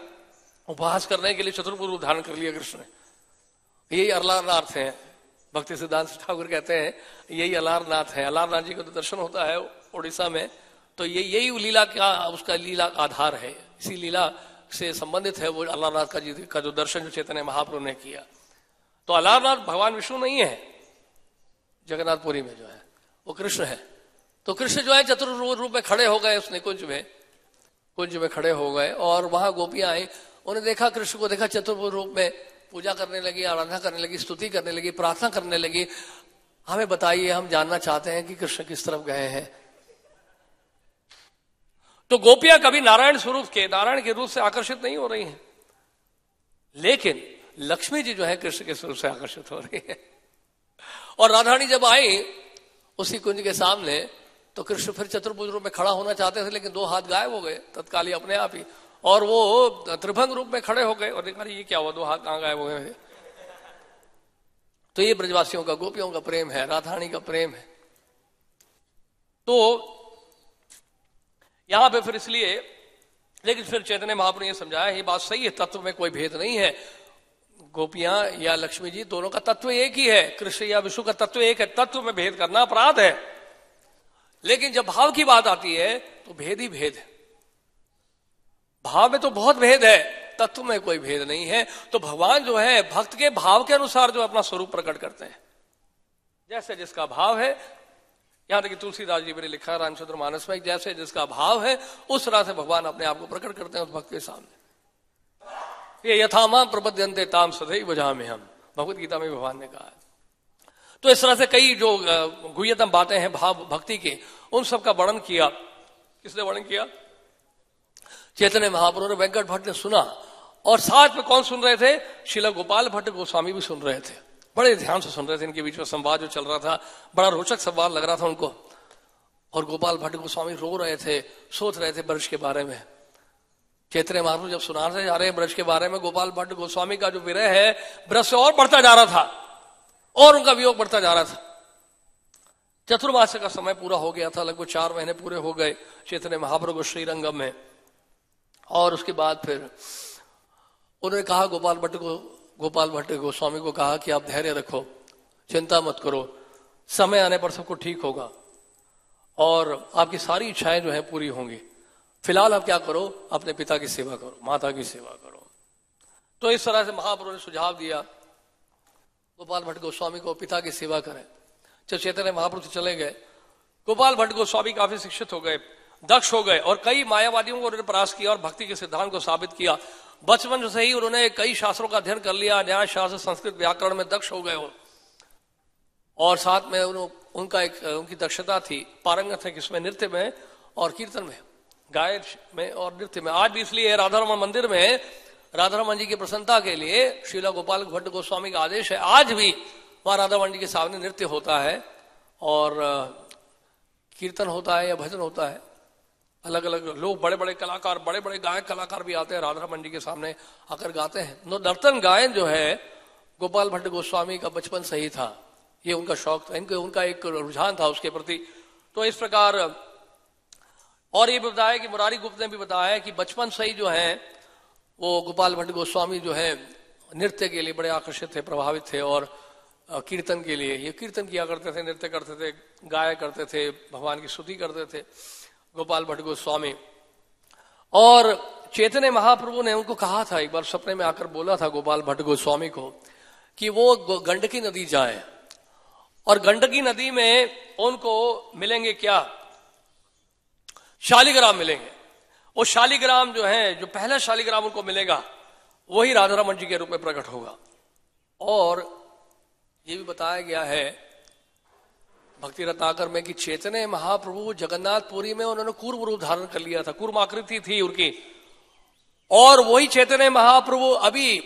उपहास करने के लिए चतुर्भुज रूप धारण कर लिया कृष्ण ने। यही अलारनाथ है, भक्ति सिद्धांत ठाकुर कहते हैं यही अलारनाथ है। अलारनाथ जी का तो दर्शन होता है उड़ीसा में, तो यही लीला का, उसका लीला का आधार है, इसी लीला से संबंधित है वो अलारनाथ का जी का जो दर्शन जो चैतन्य महाप्रभु ने किया। तो अलारनाथ भगवान विष्णु नहीं है, जगन्नाथपुरी में जो है वो कृष्ण है। तो कृष्ण जो है चतुर्भुज रूप में खड़े हो गए, उसने कुंज में खड़े हो गए और वहां गोपियां आई, उन्हें देखा, कृष्ण को देखा चतुर्भुज रूप में, पूजा करने लगी, आराधना करने लगी, स्तुति करने लगी, प्रार्थना करने लगी, हमें बताइए, हम जानना चाहते हैं कि कृष्ण किस तरफ गए हैं। तो गोपियां कभी नारायण स्वरूप के, नारायण के रूप से आकर्षित नहीं हो रही हैं, लेकिन लक्ष्मी जी जो है कृष्ण के स्वरूप से आकर्षित हो रही है। और राधारानी जब आई उसी कुंज के सामने, तो कृष्ण फिर चतुर्भुज रूप में खड़ा होना चाहते थे, लेकिन 2 हाथ गायब हो गए तत्काल ही अपने आप ही, और वो त्रिभंग रूप में खड़े हो गए और देखा ये क्या हुआ, 2 हाथ कहां गायब हो गए। तो ये ब्रजवासियों का, गोपियों का प्रेम है, राधारानी का प्रेम है। तो यहां पे फिर इसलिए, लेकिन फिर चैतन्य महाप्रभु ने समझाया ये बात सही है, तत्व में कोई भेद नहीं है, गोपियां या लक्ष्मी जी दोनों का तत्व एक ही है, कृष्ण या विष्णु का तत्व एक है, तत्व में भेद करना अपराध है। लेकिन जब भाव की बात आती है तो भेद ही भेद है, भाव में तो बहुत भेद है, तत्व में कोई भेद नहीं है। तो भगवान जो है भक्त के भाव के अनुसार जो अपना स्वरूप प्रकट करते हैं, जैसे जिसका भाव है, यहां तक कि तुलसीदास जी ने लिखा रामचंद्र मानस में, जैसे जिसका भाव है उस तरह से भगवान अपने आप को प्रकट करते हैं उस भक्त के सामने। ये यथा मां प्रपद्यन्ते ताम सदैव भजामि हम, भगवत गीता में भगवान ने कहा है। तो इस तरह से कई जो गुह्यतम बातें हैं भाव भक्ति के, उन सब का वर्णन किया। किसने वर्णन किया? चैतन्य महाप्रभु ने। वेंकट भट्ट ने सुना और साथ में कौन सुन रहे थे? श्रील गोपाल भट्ट गोस्वामी भी सुन रहे थे, बड़े ध्यान से सुन रहे थे। इनके बीच में संवाद जो चल रहा था बड़ा रोचक संवाद लग रहा था उनको, और गोपाल भट्ट गोस्वामी रो रहे थे, सोच रहे थे ब्रज के बारे में। चैतन्य महाप्रभु जब सुनाते जा रहे हैं ब्रज के बारे में, गोपाल भट्ट गोस्वामी का जो विरह है ब्रज से और बढ़ता जा रहा था, और उनका वियोग बढ़ता जा रहा था। चतुर्मास का समय पूरा हो गया था, लगभग 4 महीने पूरे हो गए चैतन्य महाप्रभु श्रीरंगम में। और उसके बाद फिर उन्होंने कहा गोपाल भट्ट गोस्वामी को कहा कि आप धैर्य रखो, चिंता मत करो, समय आने पर सबको ठीक होगा और आपकी सारी इच्छाएं जो है पूरी होंगी। फिलहाल आप क्या करो, अपने पिता की सेवा करो, माता की सेवा करो। तो इस तरह से महाप्रभु ने सुझाव दिया गोपाल भट्ट गोस्वामी को पिता की सेवा करें। जब चैतन्य महाप्रभु से चले गए, गोपाल भट्ट गोस्वामी काफी शिक्षित हो गए, दक्ष हो गए और कई मायावादियों को उन्होंने परास्त किया और भक्ति के सिद्धांत को साबित किया। बचपन से ही उन्होंने कई शास्त्रों का अध्ययन कर लिया, न्याय शास्त्र संस्कृत व्याकरण में दक्ष हो गए हो। और साथ में उनकी दक्षता थी, पारंगत है किसमें, नृत्य में और कीर्तन में, गायन में और नृत्य में। आज भी इसलिए राधारमण मंदिर में राधारमण जी की प्रसन्नता के लिए श्रीला गोपाल भट्ट गोस्वामी का आदेश है, आज भी वहां राधारमण जी के सामने नृत्य होता है और कीर्तन होता है या भजन होता है। अलग अलग लोग, बड़े बड़े कलाकार, बड़े बड़े गायक कलाकार भी आते हैं राधारमण जी के सामने आकर गाते हैं। नर्तन गायन जो है गोपाल भट्ट गोस्वामी का बचपन से ही था, ये उनका शौक था, उनका एक रुझान था उसके प्रति। तो इस प्रकार और ये बताया कि मुरारी गुप्त ने भी बताया कि बचपन से ही जो है वो गोपाल भट्ट गोस्वामी जो है नृत्य के लिए बड़े आकर्षित थे, प्रभावित थे और कीर्तन के लिए ये कीर्तन किया करते थे, नृत्य करते थे, गाया करते थे, भगवान की स्तुति करते थे गोपाल भट्ट गोस्वामी। और चैतन्य महाप्रभु ने उनको कहा था, एक बार सपने में आकर बोला था गोपाल भट्ट गोस्वामी को कि वो गंडकी नदी जाए और गंडकी नदी में उनको मिलेंगे क्या, शालिग्राम मिलेंगे। वो शालिग्राम जो है, जो पहला शालिग्राम उनको मिलेगा वही राधारमण जी के रूप में प्रकट होगा। और ये भी बताया गया है भक्ति रत्नाकर में कि चैतन्य महाप्रभु जगन्नाथपुरी में उन्होंने कूर्म रूप धारण कर लिया था, कूर्म आकृति थी उनकी, और वही चैतन्य महाप्रभु अभी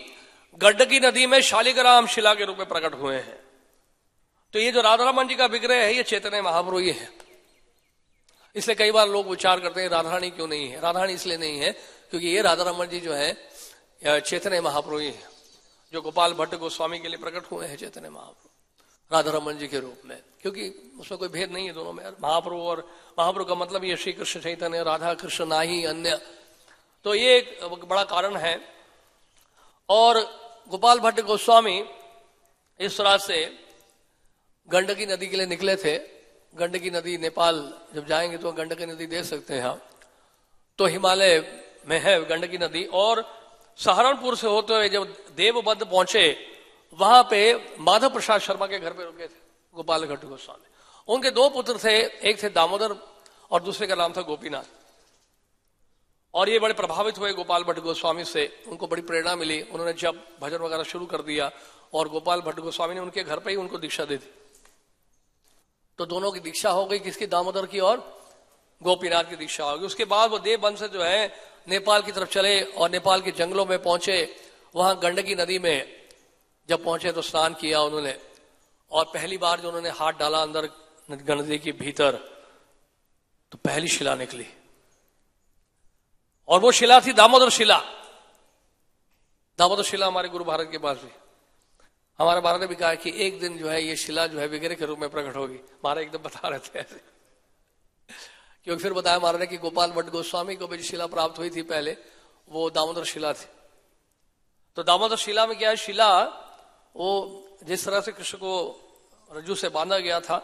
गंडकी नदी में शालिग्राम शिला के रूप में प्रकट हुए हैं। तो ये जो राधारमण जी का विग्रह है ये चैतन्य महाप्रभु ही है। इसलिए कई बार लोग विचार करते हैं राधारानी क्यों नहीं है। राधारानी इसलिए नहीं है क्योंकि ये राधारमण जी जो है चैतन्य महाप्रभु ही है, जो गोपाल भट्ट गोस्वामी के लिए प्रकट हुए हैं चैतन्य महाप्रभु राधारमण जी के रूप में, क्योंकि उसमें कोई भेद नहीं है दोनों में। महाप्रभु और महाप्रभु का मतलब ये श्री कृष्ण चैतन्य, राधा कृष्ण ना ही अन्य। तो ये एक बड़ा कारण है। और गोपाल भट्ट गोस्वामी इस तरह से गंडकी नदी के लिए निकले थे। गंडकी नदी नेपाल जब जाएंगे तो गंडकी नदी देख सकते हैं आप, तो हिमालय में है गंडकी नदी। और सहारनपुर से होते हुए जब देवबंद पहुंचे वहां पे माधव प्रसाद शर्मा के घर पे रुके थे गोपाल भट्ट गोस्वामी। उनके 2 पुत्र थे, एक थे दामोदर और दूसरे का नाम था गोपीनाथ। और ये बड़े प्रभावित हुए गोपाल भट्ट गोस्वामी से, उनको बड़ी प्रेरणा मिली। उन्होंने जब भजन वगैरह शुरू कर दिया और गोपाल भट्ट गोस्वामी ने उनके घर पे ही उनको दीक्षा दे दी। तो दोनों की दीक्षा हो गई, किसकी, दामोदर की और गोपीनाथ की दीक्षा हो गई। उसके बाद वो देवबंद से जो है नेपाल की तरफ चले और नेपाल के जंगलों में पहुंचे। वहां गंडकी नदी में जब पहुंचे तो स्नान किया उन्होंने, और पहली बार जो उन्होंने हाथ डाला अंदर नदी के भीतर तो पहली शिला निकली, और वो शिला थी दामोदर शिला। दामोदर शिला हमारे गुरु भारत के पास भी, हमारे महाराज ने भी कहा कि एक दिन जो है ये शिला जो है विग्रह के रूप में प्रकट होगी। महाराज एकदम बता रहे थे ऐसे, क्योंकि फिर बताया महाराज ने कि गोपाल भट्ट गोस्वामी को भी शिला प्राप्त हुई थी पहले, वो दामोदर शिला थी। तो दामोदर शिला में क्या है, शिला वो जिस तरह से कृष्ण को रज्जू से बांधा गया था,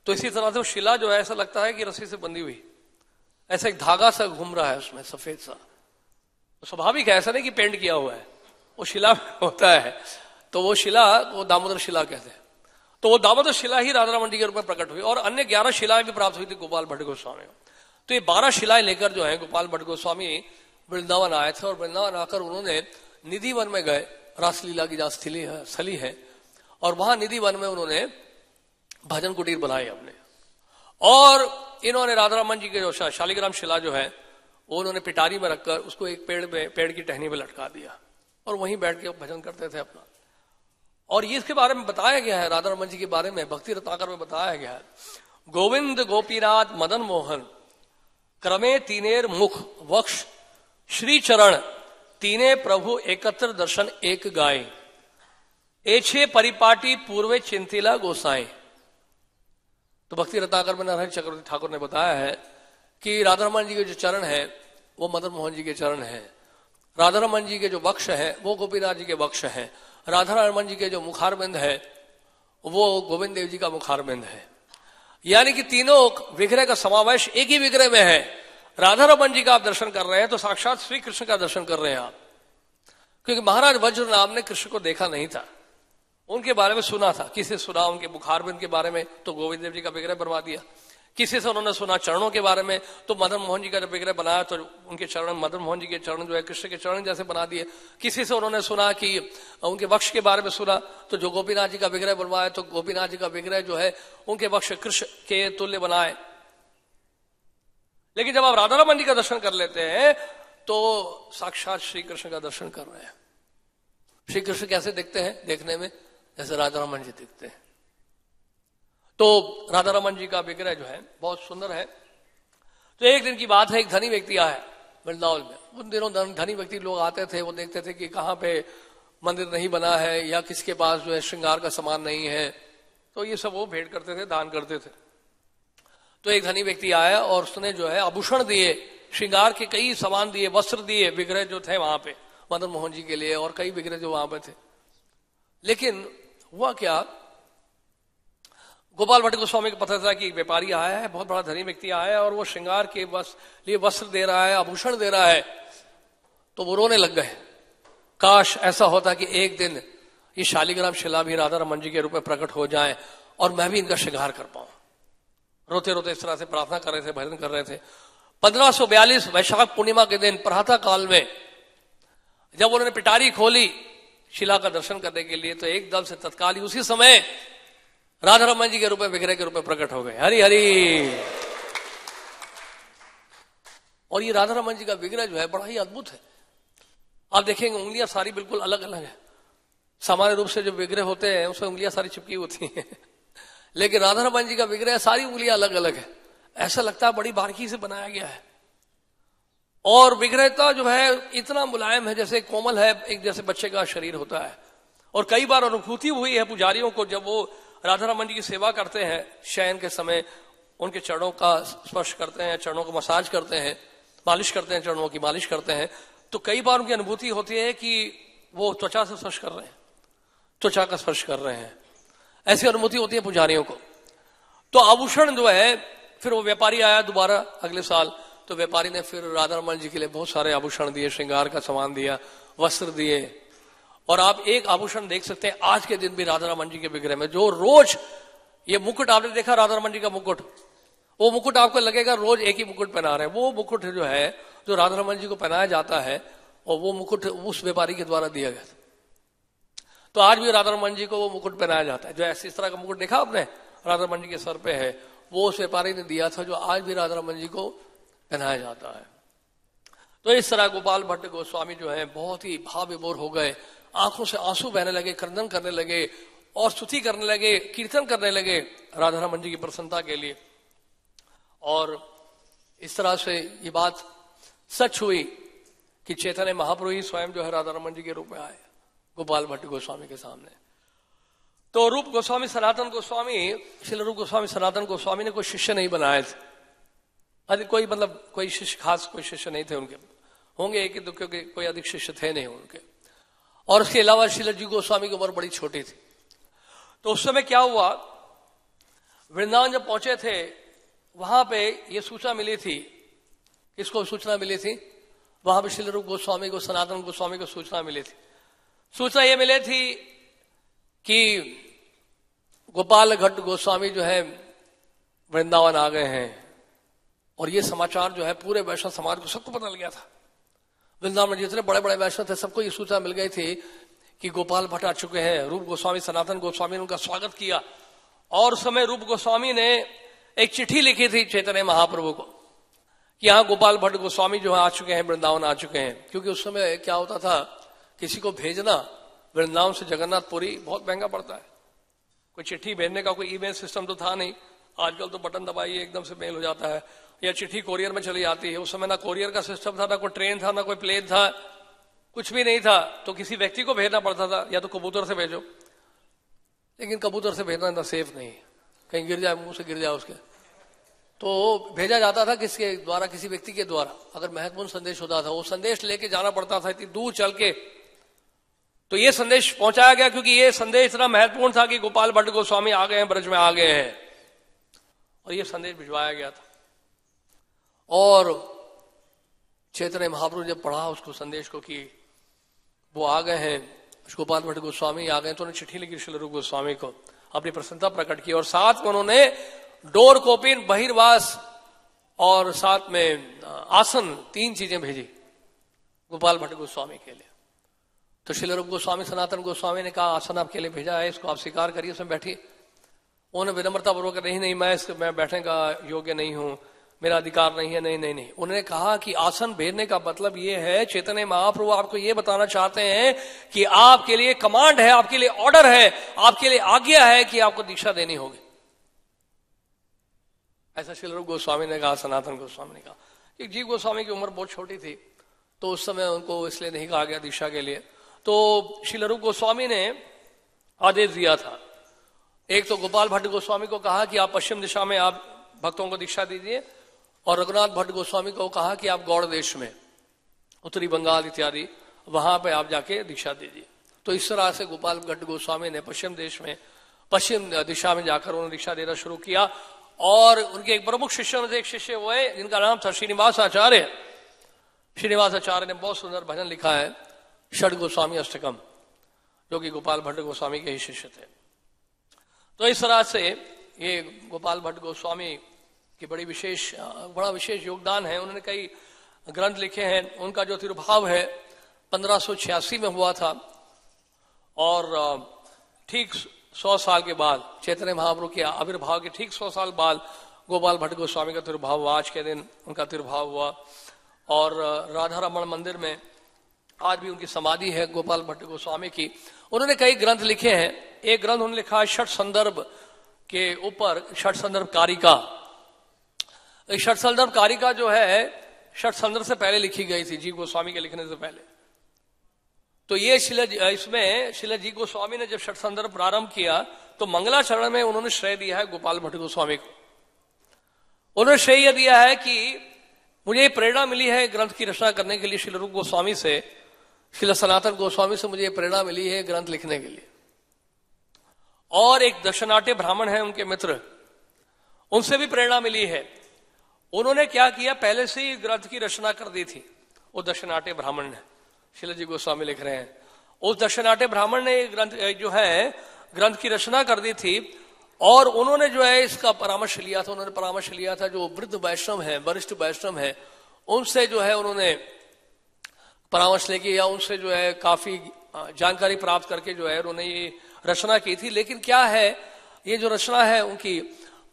तो इसी तरह से वो शिला जो है ऐसा लगता है कि रस्सी से बंधी हुई, ऐसा एक धागा सा घूम रहा है उसमें सफेद सा। तो स्वाभाविक है, ऐसा नहीं कि पेंट किया हुआ है, वो शिला में होता है। तो वो शिला वो दामोदर शिला कहते हैं। तो वो दामोदर शिला ही राधारमण जी के रूप में प्रकट हुई, और अन्य 11 शिलाएं भी प्राप्त हुई थी गोपाल भट्ट गोस्वामी को। तो ये 12 शिलाएं लेकर जो है गोपाल भट्ट गोस्वामी वृंदावन आए थे, और वृंदावन आकर उन्होंने निधि वन में गए, रासलीला की जहाँ स्थली है, और वहां निधि वन में उन्होंने भजन कुटीर बनाए अपने। और इन्होंने राधारमण जी के जो शालिग्राम शिला जो है वो उन्होंने पिटारी में रखकर उसको एक पेड़ की टहनी में लटका दिया, और वहीं बैठ के भजन करते थे अपना। और ये इसके बारे में बताया गया है, राधारमण जी के बारे में भक्ति रत्नाकर में बताया गया है, गोविंद गोपीनाथ मदन मोहन क्रमे तीनेर मुख वक्ष श्री चरण तीने प्रभु एकत्र दर्शन एक गाय। एछे परिपाटी पूर्वे चिंतिला गोसाई। तो भक्ति रत्नाकर में नारायण चक्रवर्ती ठाकुर ने बताया है कि राधा रमन जी के जो चरण है वो मदन मोहन जी के चरण है, राधा रमन जी के जो वक्ष है वो गोपीनाथ जी के वक्ष है, राधा रमन जी के जो मुखारबिंद है वो गोविंद देव जी का मुखारबिंद है। यानी कि तीनों विग्रह का समावेश एक ही विग्रह में है। राधा रमन जी का आप दर्शन कर रहे हैं तो साक्षात श्री कृष्ण का दर्शन कर रहे हैं आप, क्योंकि महाराज वज्र नाम ने कृष्ण को देखा नहीं था, उनके बारे में सुना था। किसी सुना उनके मुखारबिंद के बारे में तो गोविंद देव जी का विग्रह बनवा दिया, किसी से उन्होंने सुना चरणों के बारे में तो मदन मोहन जी का जब विग्रह बनाया तो उनके चरण, मदन मोहन जी के चरण जो है कृष्ण के चरण जैसे बना दिए। किसी से उन्होंने सुना कि उनके वक्ष के बारे में सुना तो जो गोपीनाथ जी का विग्रह बनवाया तो गोपीनाथ जी का विग्रह जो है उनके वक्ष कृष्ण के तुल्य बनाए। लेकिन जब आप राधा रमन जी का दर्शन कर लेते हैं तो साक्षात श्री कृष्ण का दर्शन कर रहे हैं। श्री कृष्ण कैसे दिखते हैं? देखने में जैसे राधा रमन जी दिखते हैं। तो राधा रमन जी का विग्रह जो है बहुत सुंदर है। तो एक दिन की बात है, एक धनी व्यक्ति आया वृंदावन में। उन दिनों धनी व्यक्ति लोग आते थे, वो देखते थे कि कहाँ पे मंदिर नहीं बना है या किसके पास जो है श्रृंगार का सामान नहीं है, तो ये सब वो भेंट करते थे, दान करते थे। तो एक धनी व्यक्ति आया और उसने जो है आभूषण दिए, श्रृंगार के कई सामान दिए, वस्त्र दिए, विग्रह जो थे वहां पे मदन मोहन जी के लिए और कई विग्रह जो वहां पे थे। लेकिन हुआ क्या, गोपाल भट्ट गोस्वामी को पता था कि एक व्यापारी आया है, बहुत बड़ा धनी व्यक्ति आया है और वो श्रृंगार के लिए वस्त्र दे रहा है, आभूषण दे रहा है। तो वो रोने लग गए, काश ऐसा होता कि एक दिन ये शालिग्राम शिला भी राधा रमन जी के रूप में प्रकट हो जाए और मैं भी इनका श्रृंगार कर पाऊं। रोते रोते इस तरह से प्रार्थना कर रहे थे, भजन कर रहे थे। 1542 वैशाख पूर्णिमा के दिन प्रातः काल में जब उन्होंने पिटारी खोली शिला का दर्शन करने के लिए तो एकदम से तत्काल ही उसी समय राधा रमन जी के रूप में विग्रह के रूप में प्रकट हो गए। हरि हरि। और ये राधा रमन जी का विग्रह जो है बड़ा ही अद्भुत है। आप देखेंगे उंगलियां सारी बिल्कुल अलग अलग है। सामान्य रूप से जो विग्रह होते हैं उसमें उंगलियां सारी चिपकी होती हैं, लेकिन राधा रमन जी का विग्रह सारी उंगलियां अलग अलग है। ऐसा लगता है बड़ी बारीकी से बनाया गया है। और विग्रहता जो है इतना मुलायम है, जैसे कोमल है, एक जैसे बच्चे का शरीर होता है। और कई बार अनुभूति हुई है पुजारियों को जब वो राधा रमन जी की सेवा करते हैं, शयन के समय उनके चरणों का स्पर्श करते हैं, चरणों को मसाज करते हैं, मालिश करते हैं, चरणों की मालिश करते हैं, तो कई बार उनकी अनुभूति होती है कि वो त्वचा से स्पर्श कर रहे हैं, त्वचा का स्पर्श कर रहे हैं। ऐसी अनुभूति होती है पुजारियों को। तो आभूषण जो है, फिर वो व्यापारी आया दोबारा अगले साल, तो व्यापारी ने फिर राधा रमन जी के लिए बहुत सारे आभूषण दिए, श्रृंगार का सामान दिया, वस्त्र दिए। और आप एक आभूषण देख सकते हैं आज के दिन भी राधा रमन जी के विग्रह में, जो रोज ये मुकुट आपने देखा राधा रमन जी का मुकुट, वो मुकुट आपको लगेगा रोज एक ही मुकुट पहना रहे हैं। वो मुकुट जो है जो राधा रमन जी को पहनाया जाता है और वो मुकुट उस व्यापारी के द्वारा दिया गया था। तो आज भी राधा रमन जी को वो मुकुट पहनाया जाता है। जो ऐसी इस तरह का मुकुट देखा आपने राधा रमन जी के सर पे है, वो उस व्यापारी ने दिया था, जो आज भी राधा रमन जी को पहनाया जाता है। तो इस तरह गोपाल भट्ट गोस्वामी जो है बहुत ही भाव विभोर हो गए, आंखों से आंसू बहने लगे, क्रंदन करने लगे और स्तुति करने लगे, कीर्तन करने लगे राधा रमन जी की प्रसन्नता के लिए। और इस तरह से ये बात सच हुई कि चैतन्य महाप्रभु ही स्वयं जो है राधा रमन जी के रूप में आए गोपाल भट्ट गोस्वामी के सामने। तो रूप गोस्वामी सनातन गोस्वामी, श्रील रूप गोस्वामी सनातन गोस्वामी ने कोई शिष्य नहीं बनाए थे। अधिक कोई कोई शिष्य, खास कोई शिष्य नहीं थे उनके, होंगे एक दो, क्योंकि कोई अधिक शिष्य थे नहीं उनके। और उसके अलावा श्रील जी गोस्वामी की उम्र बड़ी छोटी थी। तो उस समय क्या हुआ, वृंदावन जब पहुंचे थे वहां पे ये सूचना मिली थी, किसको सूचना मिली थी, वहां पे श्रील रूप गोस्वामी को, सनातन गोस्वामी को सूचना मिली थी। सूचना ये मिली थी कि गोपाल भट्ट गोस्वामी जो है वृंदावन आ गए हैं। और ये समाचार जो है पूरे वैष्णव समाज को सबको पता लग गया था। वृंदावन में जितने बड़े बड़े वैष्णव थे सबको ये सूचना मिल गई थी कि गोपाल भट्ट आ चुके हैं। रूप गोस्वामी सनातन गोस्वामी ने उनका स्वागत किया। और उस समय रूप गोस्वामी ने एक चिट्ठी लिखी थी चैतन्य महाप्रभु को कि यहाँ गोपाल भट्ट गोस्वामी जो है आ चुके हैं, वृंदावन आ चुके हैं। क्योंकि उस समय क्या होता था, किसी को भेजना वृंदावन से जगन्नाथपुरी बहुत महंगा पड़ता है। कोई चिट्ठी भेजने का कोई ईमेल सिस्टम तो था नहीं। आजकल तो बटन दबाइए एकदम से मेल हो जाता है, या चिट्ठी कोरियर में चली जाती है। उस समय ना कोरियर का सिस्टम था, ना कोई ट्रेन था, ना कोई प्लेन था, कुछ भी नहीं था। तो किसी व्यक्ति को भेजना पड़ता था, या तो कबूतर से भेजो, लेकिन कबूतर से भेजना इतना सेफ नहीं, कहीं गिर जाए, मुंह से गिर जाए उसके। तो भेजा जाता था किसके द्वारा, किसी व्यक्ति के द्वारा। अगर महत्वपूर्ण संदेश होता था, वो संदेश लेके जाना पड़ता था इतनी दूर चल के। तो ये संदेश पहुंचाया गया, क्योंकि ये संदेश इतना महत्वपूर्ण था कि गोपाल भट्ट गोस्वामी आ गए हैं, ब्रज में आ गए हैं, और ये संदेश भिजवाया गया था। और चैतन्य महाप्रभु जब पढ़ा उसको संदेश को कि वो आ गए हैं, गोपाल भट्ट गोस्वामी आ गए, तो उन्होंने चिट्ठी लिखी श्रील रूप गोस्वामी को, अपनी प्रसन्नता प्रकट की, और साथ में उन्होंने डोर कोपिन, बहिर्वास और साथ में आसन, 3 चीजें भेजी गोपाल भट्ट गोस्वामी के लिए। तो श्रील रूप गोस्वामी सनातन गोस्वामी ने कहा, आसन आपके लिए भेजा है, इसको आप स्वीकार करिए, उसमें बैठिए। उन्होंने विनम्रता पूर्वक, नहीं मैं बैठने का योग्य नहीं हूं, मेरा अधिकार नहीं है, नहीं। उन्होंने कहा कि आसन भेजने का मतलब ये है, चैतन्य महाप्रभु आपको ये बताना चाहते हैं कि आपके लिए कमांड है, आपके लिए ऑर्डर है, आपके लिए आज्ञा है कि आपको दीक्षा देनी होगी। ऐसा श्रील रूप गोस्वामी ने कहा, सनातन गोस्वामी ने कहा। कि जीव गोस्वामी की उम्र बहुत छोटी थी, तो उस समय उनको इसलिए नहीं कहा गया दीक्षा के लिए। तो श्रील रूप गोस्वामी ने आदेश दिया था, एक तो गोपाल भट्ट गोस्वामी को कहा कि आप पश्चिम दिशा में आप भक्तों को दीक्षा दीजिए, और रघुनाथ भट्ट गोस्वामी को कहा कि आप गौड़ देश में, उत्तरी बंगाल इत्यादि, वहां पे आप जाके दीक्षा दीजिए। तो इस तरह से गोपाल भट्ट गोस्वामी ने पश्चिम दिशा में जाकर उन्होंने दीक्षा देना शुरू किया। और उनके एक प्रमुख शिष्यों से एक शिष्य हुए जिनका नाम था श्रीनिवास आचार्य। श्रीनिवास आचार्य ने बहुत सुंदर भजन लिखा है, षड गोस्वामी अष्टकम, जो कि गोपाल भट्ट गोस्वामी के ही शिष्य थे। तो इस तरह से ये गोपाल भट्ट गोस्वामी की बड़ा विशेष योगदान है। उन्होंने कई ग्रंथ लिखे हैं। उनका जो तिरुभाव है 1586 में हुआ था, और ठीक 100 साल के बाद, चैतन्य महाप्रभु के आविर्भाव के ठीक 100 साल बाद गोपाल भट्ट गोस्वामी का तिरुभाव हुआ। आज के दिन उनका तिरुभाव हुआ, और राधा रमण मंदिर में आज भी उनकी समाधि है गोपाल भट्ट गोस्वामी की। उन्होंने कई ग्रंथ लिखे हैं। एक ग्रंथ उन्होंने लिखा है षट संदर्भ के ऊपर, षट संदर्भ कारिका। षट संदर्भ कारिका जो है षट संदर्भ से पहले लिखी गई थी, जीव गोस्वामी के लिखने से पहले। तो ये इसमें श्रील जी गोस्वामी ने जब षट संदर्भ प्रारंभ किया, तो मंगलाचरण में उन्होंने श्रेय दिया है गोपाल भट्ट गोस्वामी को। उन्होंने श्रेय दिया है कि मुझे प्रेरणा मिली है ग्रंथ की रचना करने के लिए श्रील रूप गोस्वामी से, श्रील सनातन गोस्वामी से मुझे प्रेरणा मिली है ग्रंथ लिखने के लिए। और एक दक्षिणाट्य ब्राह्मण है उनके मित्र, उनसे भी प्रेरणा मिली है। उन्होंने क्या किया, पहले से ही ग्रंथ की रचना कर दी थी वो दक्षिणाट्य ब्राह्मण ने। श्रील जी गोस्वामी लिख रहे हैं, उस दक्षिणाट्य ब्राह्मण ने ग्रंथ जो है ग्रंथ की रचना कर दी थी, और उन्होंने जो है इसका परामर्श लिया था। उन्होंने परामर्श लिया था जो वृद्ध वैष्णव है, वरिष्ठ वैष्णव है, उनसे जो है उन्होंने परामर्श लेके या उनसे जो है काफी जानकारी प्राप्त करके जो है उन्होंने ये रचना की थी। लेकिन क्या है, ये जो रचना है उनकी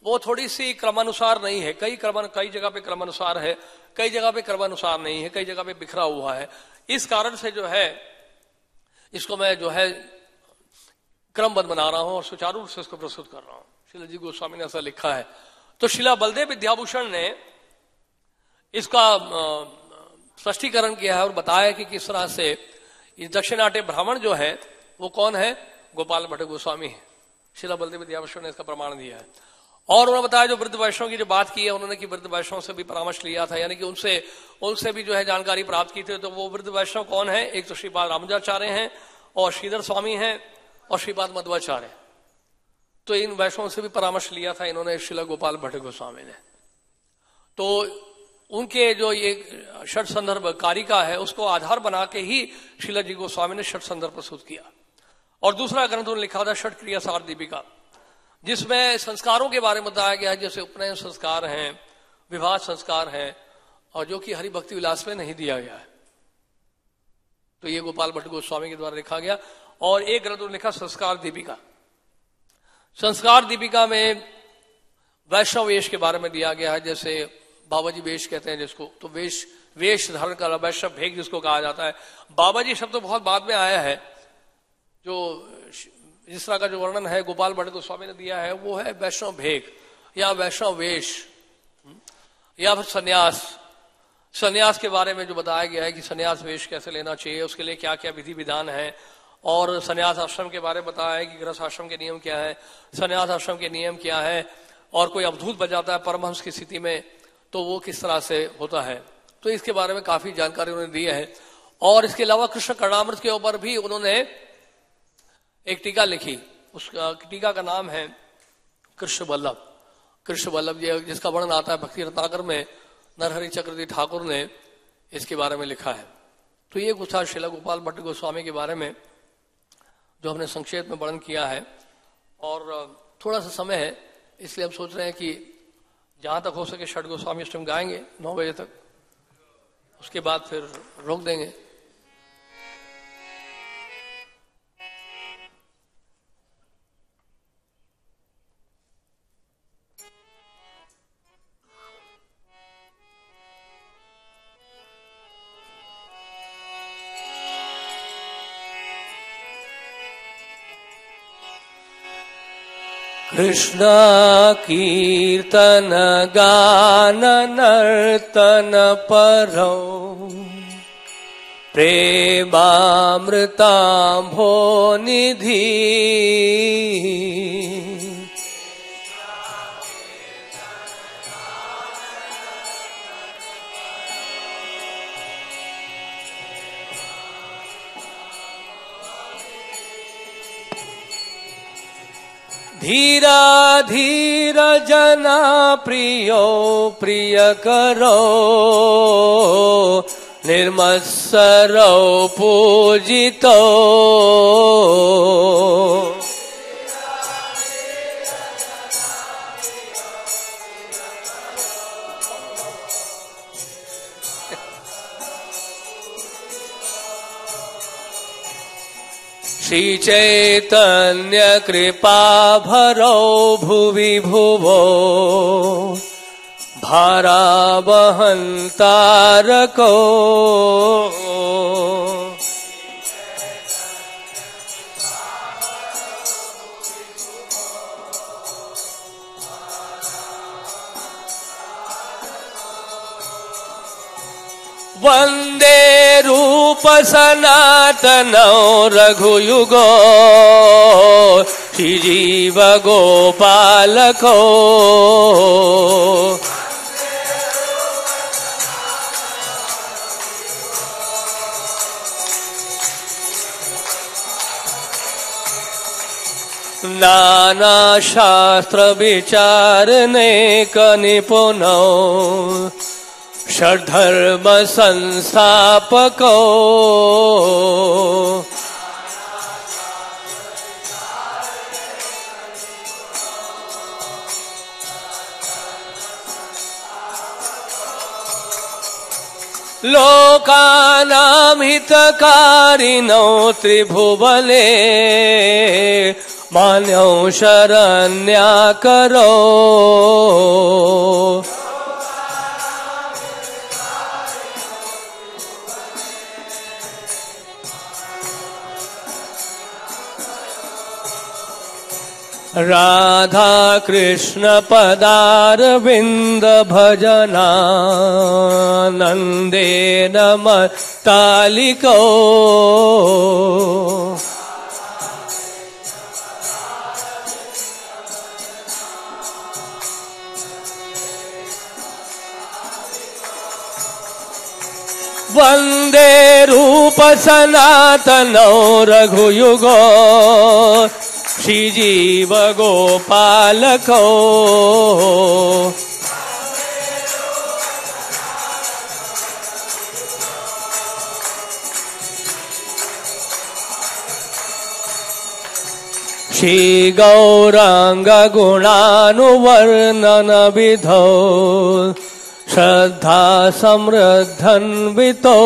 वो थोड़ी सी क्रमानुसार नहीं है। कई जगह पे क्रमानुसार है, कई जगह पे क्रमानुसार नहीं है, कई जगह पे बिखरा हुआ है। इस कारण से जो है इसको मैं जो है क्रमबद्ध बना रहा हूं और सुचारू रूप से इसको प्रस्तुत कर रहा हूं। श्रील जी गोस्वामी ने ऐसा लिखा है। तो श्रीला बलदेव विद्याभूषण ने इसका स्पष्टीकरण किया है और बताया कि किस तरह से ये दक्षिणाट्य ब्राह्मण जो है वो कौन है, गोपाल भट्ट गोस्वामी है। श्रीला बलदेव विद्याभूषण ने इसका प्रमाण दिया है। और उन्होंने बताया जो वृद्ध वैष्णव की जो बात की है उन्होंने, कि वृद्ध वैष्णव से भी परामर्श लिया था, यानी कि उनसे भी जो है जानकारी प्राप्त की थी। तो वो वृद्ध वैष्णव कौन है, एक तो श्रीपाद रामानुजाचार्य हैं, और श्रीधर स्वामी हैं, और श्रीपाद मध्वाचार्य। तो इन वैष्णव से भी परामर्श लिया था इन्होंने, श्रीला गोपाल भट्ट गोस्वामी ने। तो उनके जो ये षट संदर्भ कारिका है उसको आधार बना के ही श्रीला जी गोस्वामी ने षट संदर्भ प्रस्तुत किया। और दूसरा ग्रंथ उन्होंने लिखा था षट क्रिया सार दीपिका, जिसमें संस्कारों के बारे में बताया गया है, जैसे उपनयन संस्कार हैं, विवाह संस्कार हैं, और जो कि हरि भक्ति विलास में नहीं दिया गया है। तो ये गोपाल भट्ट गोस्वामी के द्वारा लिखा गया। और एक ग्रंथ लिखा संस्कार दीपिका। संस्कार दीपिका में वैष्णव वेश के बारे में दिया गया है, जैसे बाबाजी वेश कहते हैं जिसको, तो वेश धारण का वैष्णव भेग जिसको कहा जाता है। बाबाजी शब्द तो बहुत बाद में आया है। जो जिस तरह का जो वर्णन है गोपाल भट्ट गोस्वामी ने दिया है वो है वैष्णव भेग या वैष्णव वेश या फिर सन्यास के बारे में जो बताया गया है कि सन्यास वेश कैसे लेना चाहिए, उसके लिए क्या क्या विधि विधान है, और संन्यास आश्रम के बारे में बताया है कि गृहस्थ आश्रम के नियम क्या है, संन्यास आश्रम के नियम क्या है, और कोई अवधूत बन जाता है परमहंस की स्थिति में तो वो किस तरह से होता है। तो इसके बारे में काफी जानकारी उन्होंने दी है। और इसके अलावा कृष्ण कर्णामृत के ऊपर भी उन्होंने एक टीका लिखी, उस टीका का नाम है कृष्ण वल्लभ। कृष्ण वल्लभ जिसका वर्णन आता है भक्ति रत्नाकर में, नरहरि चक्रवर्ती ठाकुर ने इसके बारे में लिखा है। तो ये कुछ था श्रील गोपाल भट्ट गोस्वामी के बारे में जो हमने संक्षेप में वर्णन किया है। और थोड़ा सा समय है इसलिए हम सोच रहे हैं कि जहां तक हो सके षट गोस्वामी अष्टम गाएंगे 9 बजे तक, उसके बाद फिर रोक देंगे। कृष्ण कीर्तन गान नर्तन परौ प्रेमामृतांभो निधि धीरा धीर जना प्रियो प्रिय करो निर्मत्सरो पूजितो श्री चैतन्य कृपा भरो भुवि भुवो भारा बहन तारको वंदे रूप सनातनो रघुयुगो श्रीजीव गोपालको नाना शास्त्र विचारने कनिपुनो षड्धर्म संस्थापको लोकानां हितकारिणो त्रिभुवने मान्यो शरण्याकरो राधा कृष्ण पदारविंद भजना नंदेन मत्तालिको वंदे रूप सनातनो रघुयुगो श्रीजीव गोपालको श्री गौरांग गुणानुवर्णन विधो श्रद्धा समृद्धन्वितो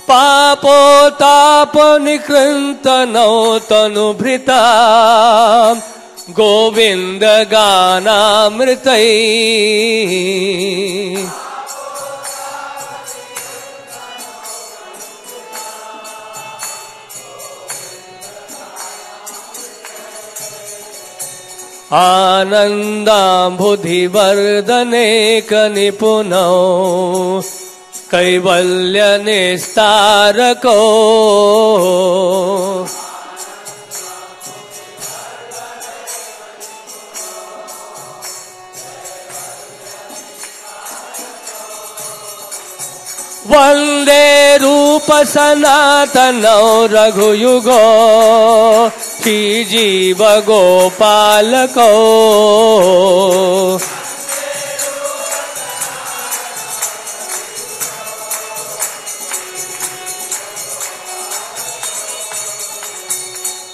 पापोताप निकृन्तनो तनुभृता गोविंद गानामृतै आनन्दाम्बुधिवर्धनेकनिपुणौ कैवल्यनिस्तारको वन्दे रूप सनातनौ रघुयुगो श्रीजीव गोपालको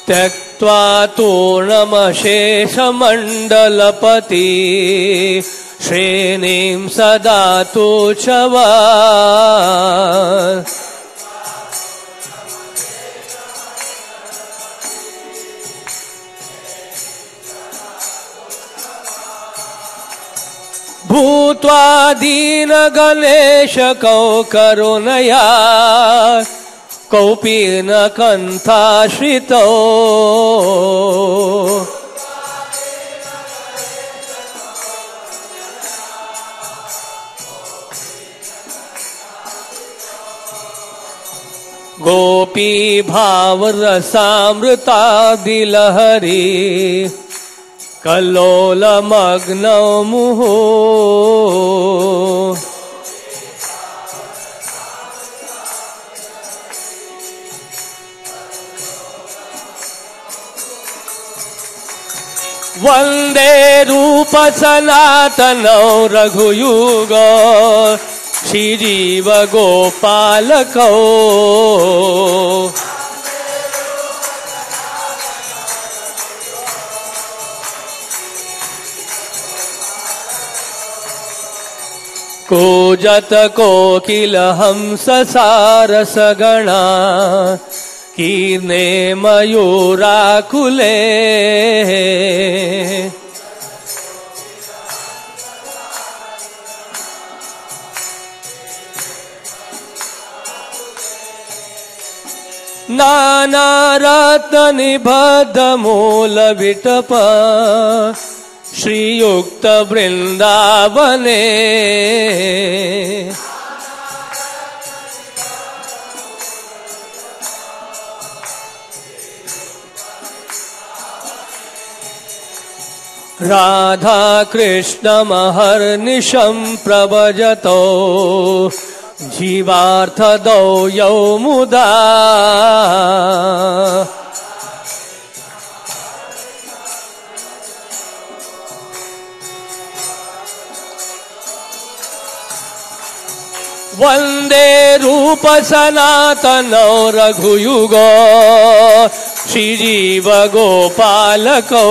त्यक्त्वा तूर्णमशेषमण्डलपति श्रेणीं सदा तुच्छवा भूत्वा दीनगणेशकौ करुणया कौपीनकण्ठाश्रितो गोपी भावरसामृतादिलहरी कल्लोलमग्नौ मुहुः वन्दे रूप सनातनौ रघुयुगो श्रीजीव गोपालको कूजत कोकिल हंस सारसगणा कीर्णे मयूराकुले नानारत्ननिबद्धमूलविटप श्रीयुक्त वृंदावने राधा कृष्ण महर्निशं प्रभजतो जीवार्थदौ यौ मुदा वन्दे रूप सनातनौ रघुयुगो श्रीजीव गोपालको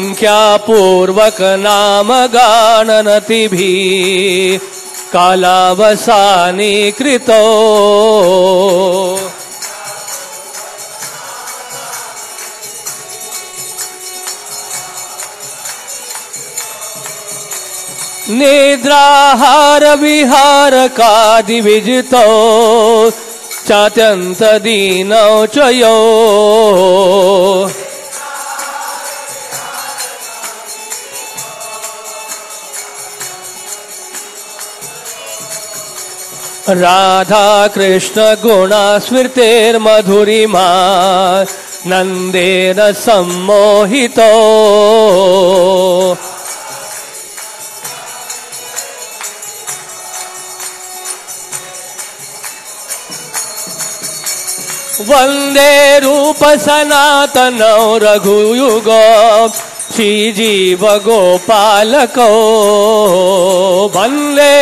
संख्यापूर्वक नाम गाननतिभिः कालावसानी कृतो निद्राहार विहार कादि विजितो चात्यंत दीनौ च यो राधा कृष्ण गुणा स्मृतिर्मधुरिमा नंदेन सम्मोहितो वंदे रूप सनातनौ रघुयुगो श्रीजीव गोपालको वंदे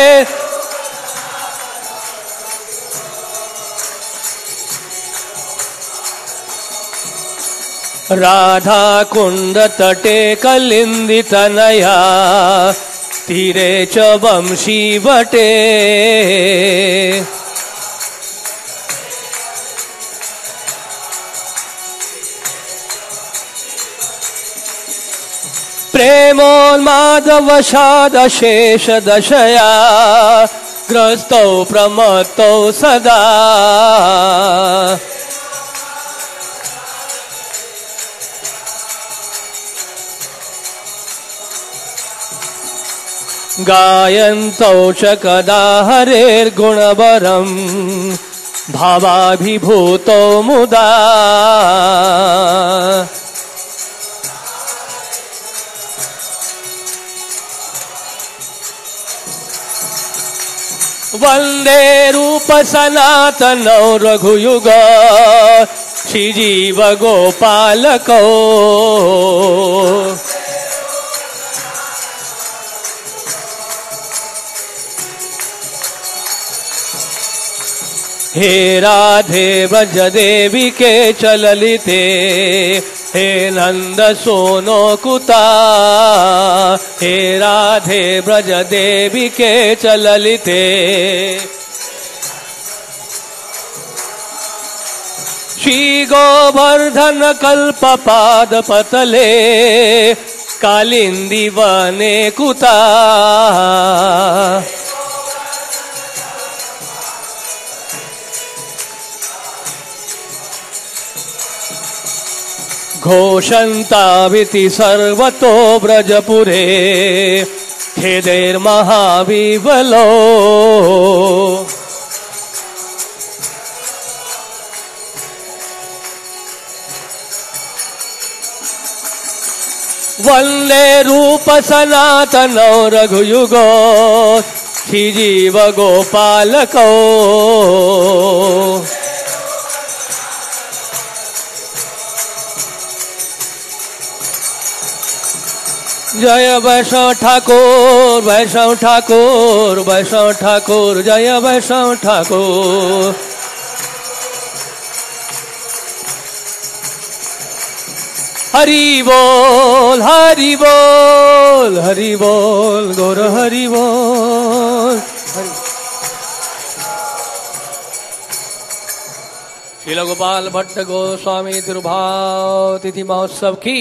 राधा कुंड तटे कलिंदितनया तीरे च वंशी वटे प्रेमोन्मादवशादशेष दशया ग्रस्तौ प्रमत्तौ सदा गायन्तौ च कदा हरेर्गुणवरम् भावाभिभूतौ मुदा वन्दे रूप सनातनौ रघुयुग श्रीजीव गोपालकौ हे राधे व्रज देवी के चललिते हे नंद सोनो कुता हे राधे व्रज देवी के चललिते श्री गोवर्धन कल्प पाद पतले कालिंदी वने कुता घोषन्ताविति सर्वतो व्रजपुरे खेदैर्महाविबलो वन्दे रूप सनातनौ रघुयुगो श्रीजीव गोपालकौ जय वैष्णव ठाकुर वैष्णव ठाकुर वैष्णव ठाकुर जय वैष्णव ठाकुर हरि बोल हरि बोल हरि बोल गौर हरि बोल श्रील गोपाल भट्ट गोस्वामी तिरुभाव तिथि महोत्सव की